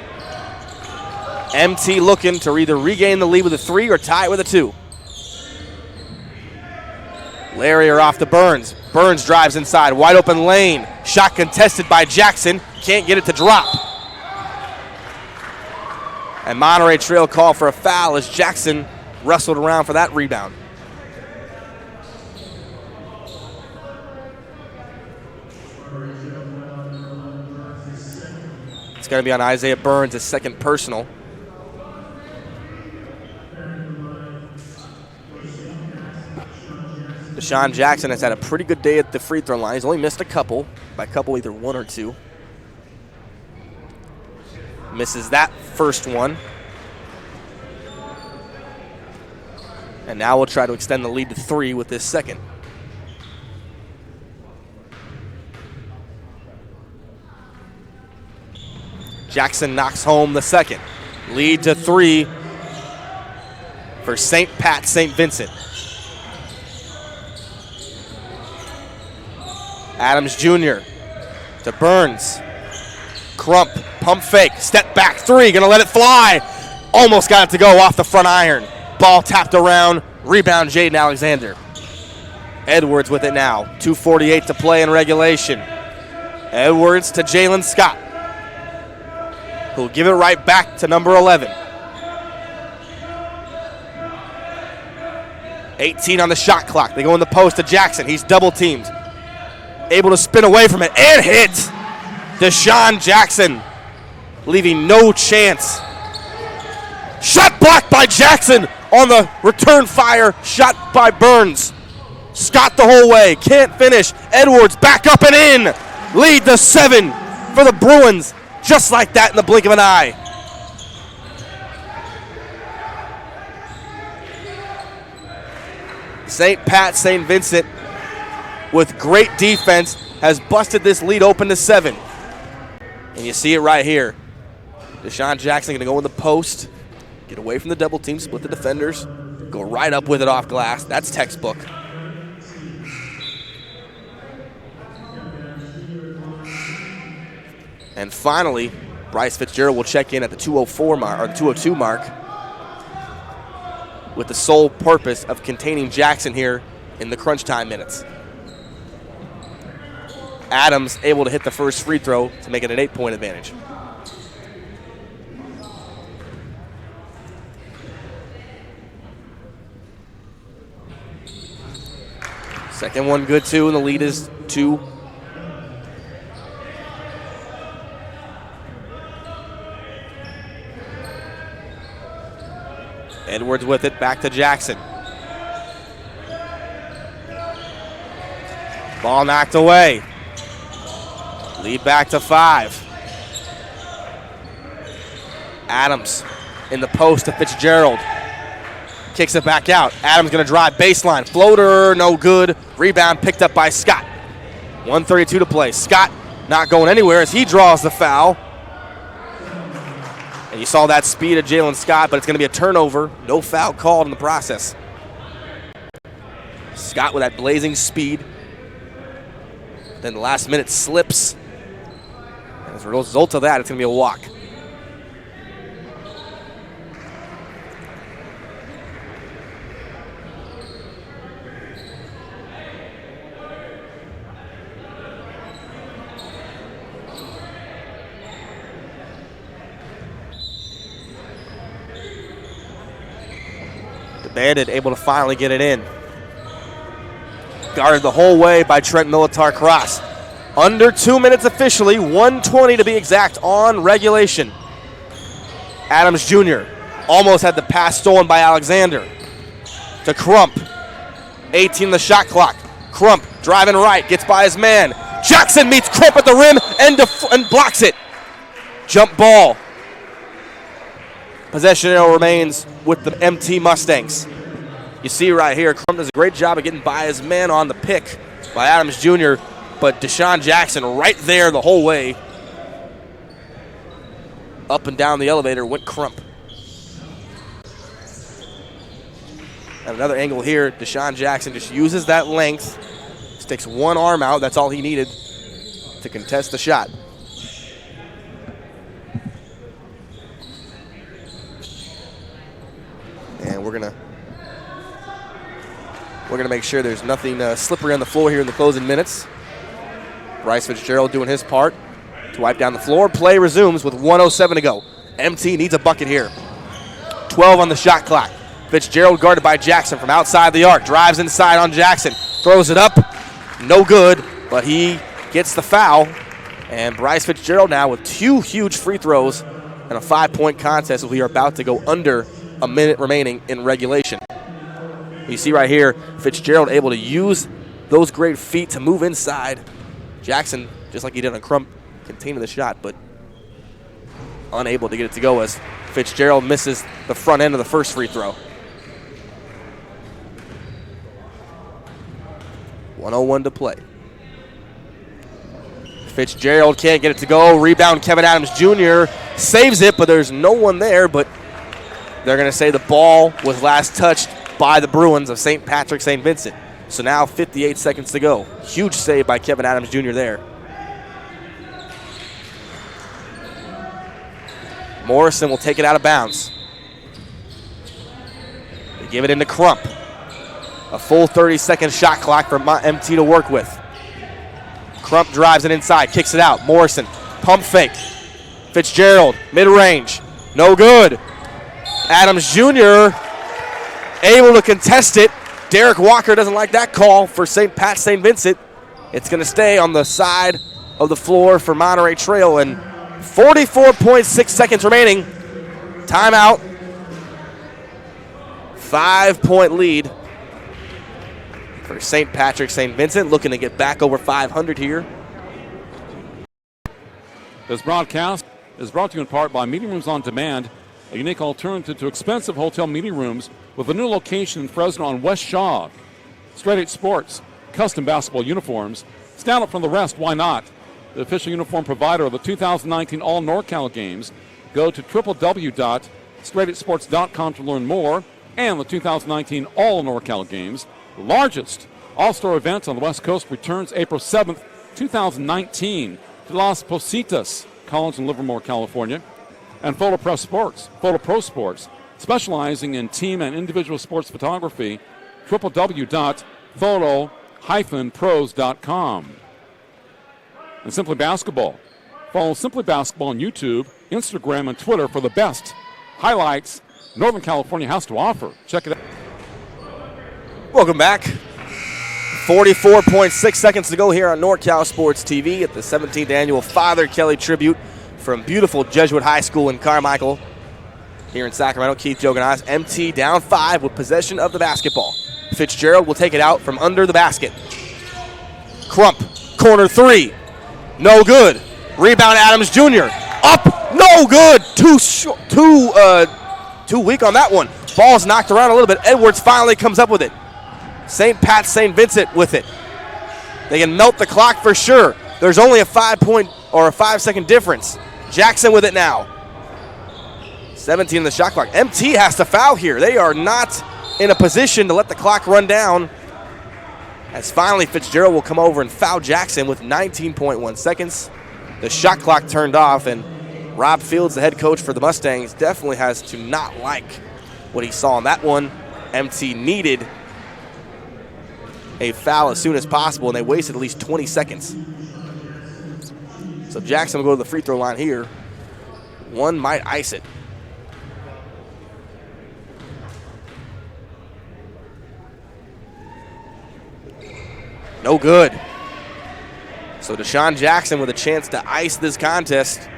MT looking to either regain the lead with a 3 or tie it with a 2. Larrier off to Burns. Burns drives inside. Wide open lane. Shot contested by Jackson. Can't get it to drop. And Monterey Trail called for a foul as Jackson wrestled around for that rebound. It's going to be on Isaiah Burns, his second personal. Deshaun Jackson has had a pretty good day at the free throw line. He's only missed a couple. By couple, either one or two. Misses that first one. And now we'll try to extend the lead to 3 with this second. Jackson knocks home the second. Lead to 3 for St. Pat St. Vincent. Adams Jr. to Burns. Crump, pump fake, step back 3, gonna let it fly. Almost got it to go off the front iron. Ball tapped around, rebound Jaden Alexander. Edwards with it now, 2:48 to play in regulation. Edwards to Jalen Scott, who'll give it right back to number 11. 18 on the shot clock. They go in the post to Jackson. He's double teamed. Able to spin away from it and hit. Deshaun Jackson leaving no chance. Shot blocked by Jackson on the return fire. Shot by Burns. Scott the whole way. Can't finish. Edwards back up and in. Lead to 7 for the Bruins. Just like that in the blink of an eye. St. Pat St. Vincent, with great defense, has busted this lead open to 7. And you see it right here. Deshaun Jackson going to go in the post, get away from the double team, split the defenders, go right up with it off glass. That's textbook. And finally, Bryce Fitzgerald will check in at the 2:04 mark, or the 2:02 mark, with the sole purpose of containing Jackson here in the crunch time minutes. Adams able to hit the first free throw to make it an 8-point advantage. Second one good too, and the lead is 2. Edwards with it, back to Jackson. Ball knocked away. Lead back to 5. Adams in the post to Fitzgerald. Kicks it back out. Adams going to drive baseline. Floater, no good. Rebound picked up by Scott. 1:32 to play. Scott not going anywhere as he draws the foul. And you saw that speed of Jalen Scott, but it's going to be a turnover. No foul called in the process. Scott with that blazing speed. Then the last minute slips. And as a result of that, it's going to be a walk. Bandit able to finally get it in. Guarded the whole way by Trent Militar-Cross. Under 2 minutes officially, 1:20 to be exact on regulation. Adams Jr. almost had the pass stolen by Alexander. To Crump. 18 the shot clock. Crump driving right, gets by his man. Jackson meets Crump at the rim and blocks it. Jump ball. Possession arrow remains with the MT Mustangs. You see right here, Crump does a great job of getting by his man on the pick by Adams Jr., but Deshaun Jackson right there the whole way. Up and down the elevator went Crump. And another angle here, Deshaun Jackson just uses that length, sticks one arm out, that's all he needed to contest the shot. And we're gonna make sure there's nothing slippery on the floor here in the closing minutes. Bryce Fitzgerald doing his part to wipe down the floor. Play resumes with 1:07 to go. MT needs a bucket here. 12 on the shot clock. Fitzgerald guarded by Jackson from outside the arc. Drives inside on Jackson. Throws it up. No good, but he gets the foul. And Bryce Fitzgerald now with 2 huge free throws and a 5-point contest as we are about to go under a minute remaining in regulation. You see right here, Fitzgerald able to use those great feet to move inside. Jackson, just like he did on Crump, containing the shot, but unable to get it to go as Fitzgerald misses the front end of the first free throw. 1:01 to play. Fitzgerald can't get it to go. Rebound, Kevin Adams Jr. saves it, but there's no one there. But they're going to say the ball was last touched by the Bruins of St. Patrick St. Vincent. So now 58 seconds to go. Huge save by Kevin Adams Jr. there. Morrison will take it out of bounds. They give it into Crump. A full 30-second shot clock for MT to work with. Crump drives it inside, kicks it out. Morrison, pump fake. Fitzgerald, mid-range, no good. Adams Jr. able to contest it. Derek Walker doesn't like that call for St. Pat St. Vincent. It's going to stay on the side of the floor for Monterey Trail, and 44.6 seconds remaining. Timeout. 5-point lead for St. Patrick St. Vincent, looking to get back over 500 here. This broadcast is brought to you in part by Meeting Rooms on Demand, a unique alternative to expensive hotel meeting rooms with a new location in Fresno on West Shaw. Straight 8 Sports, custom basketball uniforms. Stand up from the rest, why not? The official uniform provider of the 2019 All NorCal Games. Go to www.straight8sports.com to learn more. And the 2019 All NorCal Games, the largest all-star event on the West Coast, returns April 7th, 2019 to Las Positas College in Livermore, California. And Photo Pro Sports, specializing in team and individual sports photography, www.photo-pros.com. And Simply Basketball. Follow Simply Basketball on YouTube, Instagram, and Twitter for the best highlights Northern California has to offer. Check it out. Welcome back. 44.6 seconds to go here on NorCal Sports TV at the 17th annual Father Kelly Tribute from beautiful Jesuit High School in Carmichael here in Sacramento. Keith Joganas, MT down 5 with possession of the basketball. Fitzgerald will take it out from under the basket. Crump, corner 3, no good. Rebound Adams Jr. Up, no good. Too weak on that one. Ball's knocked around a little bit. Edwards finally comes up with it. St. Pat St. Vincent with it. They can melt the clock for sure. There's only a 5-second difference. Jackson with it now. 17 in the shot clock. MT has to foul here. They are not in a position to let the clock run down. As finally Fitzgerald will come over and foul Jackson with 19.1 seconds. The shot clock turned off, and Rob Fields, the head coach for the Mustangs, definitely has to not like what he saw on that one. MT needed a foul as soon as possible, and they wasted at least 20 seconds. So Jackson will go to the free throw line here. One might ice it. No good. So Deshaun Jackson with a chance to ice this contest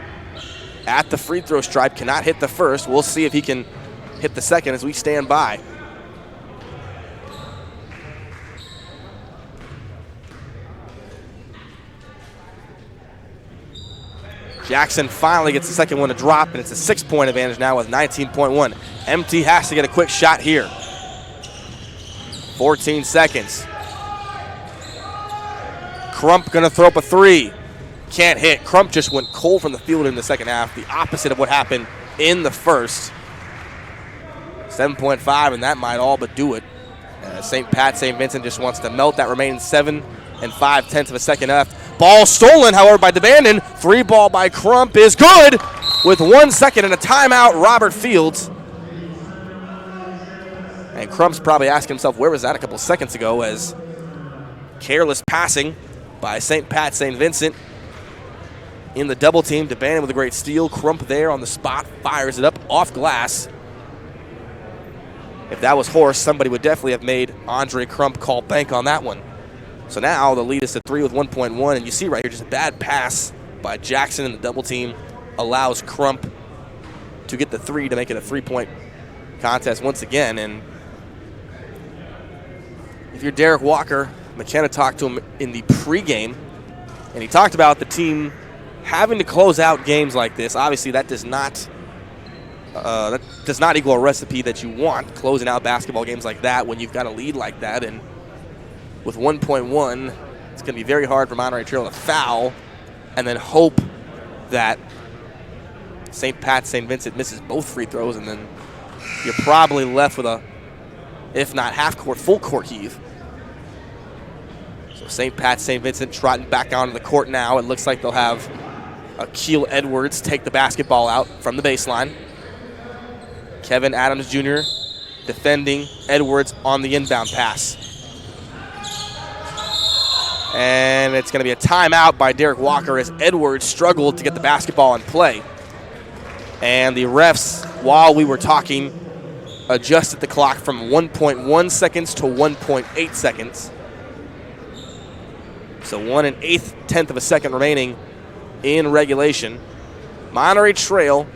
at the free throw stripe. Cannot hit the first. We'll see if he can hit the second as we stand by. Jackson finally gets the second one to drop, and it's a 6-point advantage now with 19.1. MT has to get a quick shot here. 14 seconds. Crump gonna throw up a 3. Can't hit. Crump just went cold from the field in the second half, the opposite of what happened in the first. 7.5, and that might all but do it. St. Pat St. Vincent just wants to melt that remaining 7 5/10 of a second left. Ball stolen, however, by DeBandon. 3 ball by Crump is good with 1 second and a timeout, Robert Fields. And Crump's probably asking himself, where was that a couple seconds ago, as careless passing by St. Pat St. Vincent in the double team. DeBandon with a great steal. Crump there on the spot, fires it up off glass. If that was Horst, somebody would definitely have made Andre Crump call bank on that one. So now the lead is to 3 with 1.1, and you see right here just a bad pass by Jackson in the double team allows Crump to get the 3 to make it a 3-point contest once again. And if you're Derek Walker, McKenna talked to him in the pregame, and he talked about the team having to close out games like this. Obviously, that does not equal a recipe that you want, closing out basketball games like that when you've got a lead like that. And with 1.1, it's going to be very hard for Monterey Trail to foul and then hope that St. Vincent misses both free throws, and then you're probably left with a, if not half-court, full-court heave. So St. Vincent trotting back onto the court now. It looks like they'll have Akeel Edwards take the basketball out from the baseline. Kevin Adams Jr. defending Edwards on the inbound pass. And it's going to be a timeout by Derek Walker as Edwards struggled to get the basketball in play. And the refs, while we were talking, adjusted the clock from 1.1 seconds to 1.8 seconds. So 1 1/8 of a second remaining in regulation. Monterey Trail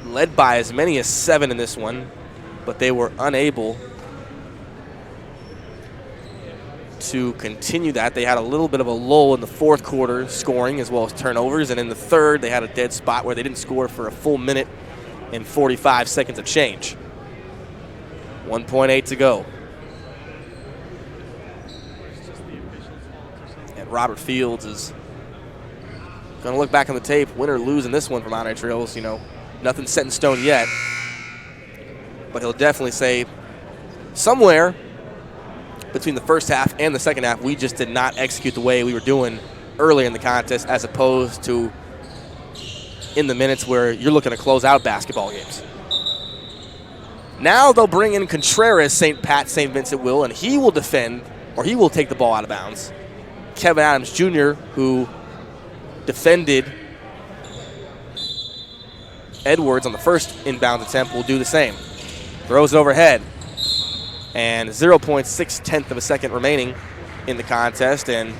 led by as many as 7 in this one, but they were unable to continue that. They had a little bit of a lull in the fourth quarter scoring as well as turnovers, and in the third they had a dead spot where they didn't score for a full minute and 45 seconds of change. 1.8 to go. And Robert Fields is going to look back on the tape, win or lose in this one for Monterey Trails. Nothing set in stone yet, but he'll definitely say somewhere between the first half and the second half, we just did not execute the way we were doing earlier in the contest, as opposed to in the minutes where you're looking to close out basketball games. Now they'll bring in Contreras, St. Vincent will, and he will defend, or he will take the ball out of bounds. Kevin Adams Jr., who defended Edwards on the first inbound attempt, will do the same. Throws it overhead. And 0.6 of a second remaining in the contest, and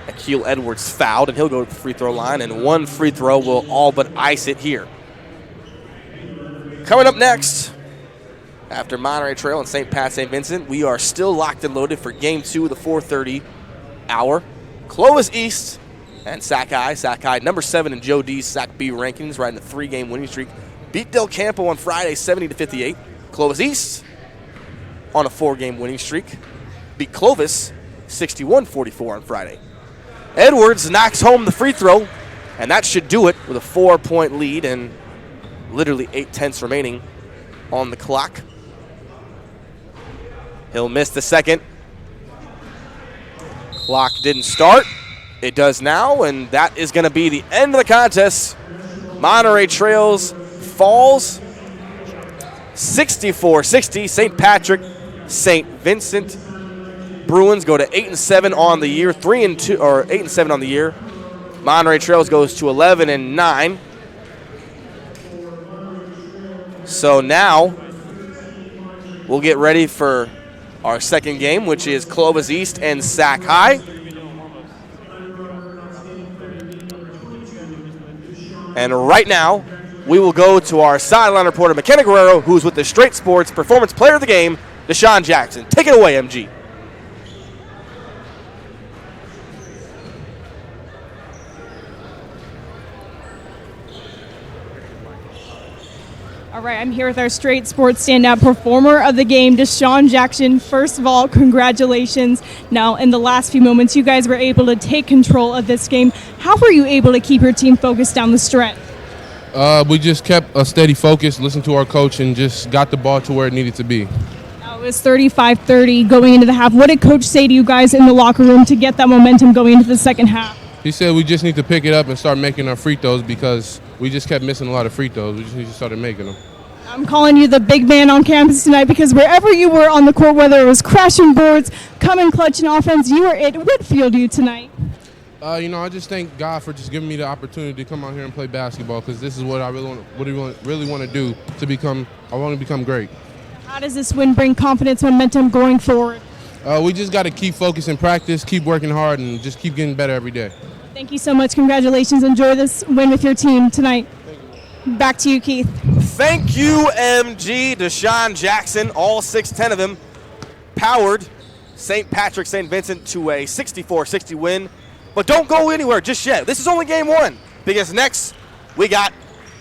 Akeel Edwards fouled, and he'll go to the free throw line, and one free throw will all but ice it here. Coming up next, after Monterey Trail and St. Vincent, we are still locked and loaded for Game 2 of the 4:30 hour. Clovis East and Sac High. Sac High, number 7 in Joe D's Sac B rankings, riding a 3-game winning streak. Beat Del Campo on Friday, 70-58. Clovis East on a 4-game winning streak. Beat Clovis 61-44 on Friday. Edwards knocks home the free throw, and that should do it with a 4-point lead and literally 8/10 remaining on the clock. He'll miss the second. Clock didn't start. It does now, and that is going to be the end of the contest. Monterey Trails falls 64-60. St. Vincent Bruins go to 8-7 on the year, 3-2 or 8-7 on the year. Monterey Trails goes to 11-9. So now we'll get ready for our second game, which is Clovis East and Sac High. And right now, we will go to our sideline reporter, McKenna Guerrero, who's with the Straight Sports Performance Player of the Game, Deshaun Jackson. Take it away, MG. All right, I'm here with our Straight Sports Standout Performer of the Game, Deshaun Jackson. First of all, congratulations. Now, in the last few moments, you guys were able to take control of this game. How were you able to keep your team focused down the stretch? We just kept a steady focus, listened to our coach, and just got the ball to where it needed to be. Now, it was 35-30 going into the half. What did Coach say to you guys in the locker room to get that momentum going into the second half? He said we just need to pick it up and start making our free throws because we just kept missing a lot of free throws. We just need to start making them. I'm calling you the big man on campus tonight because wherever you were on the court, whether it was crashing boards, coming clutch in offense, you were it. What fueled you tonight? I just thank God for just giving me the opportunity to come out here and play basketball because this is what I really want to do to become. I want to become great. How does this win bring confidence, momentum going forward? We just got to keep focused in practice, keep working hard, and just keep getting better every day. Thank you so much. Congratulations. Enjoy this win with your team tonight. Back to you, Keith. Thank you, MG. Deshaun Jackson, all 6'10 of him, powered St. Patrick St. Vincent to a 64-60 win. But don't go anywhere just yet. This is only game one, because next we got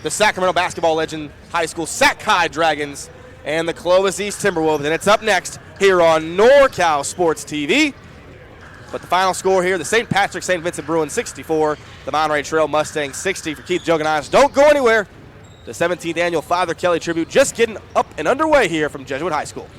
the Sacramento basketball legend high school Sac-High Dragons and the Clovis East Timberwolves. And it's up next here on NorCal Sports TV. But the final score here, the St. Patrick St. Vincent Bruins 64, the Monterey Trail Mustangs 60 for Keith Jogenias. Don't go anywhere. The 17th annual Father Kelly tribute just getting up and underway here from Jesuit High School.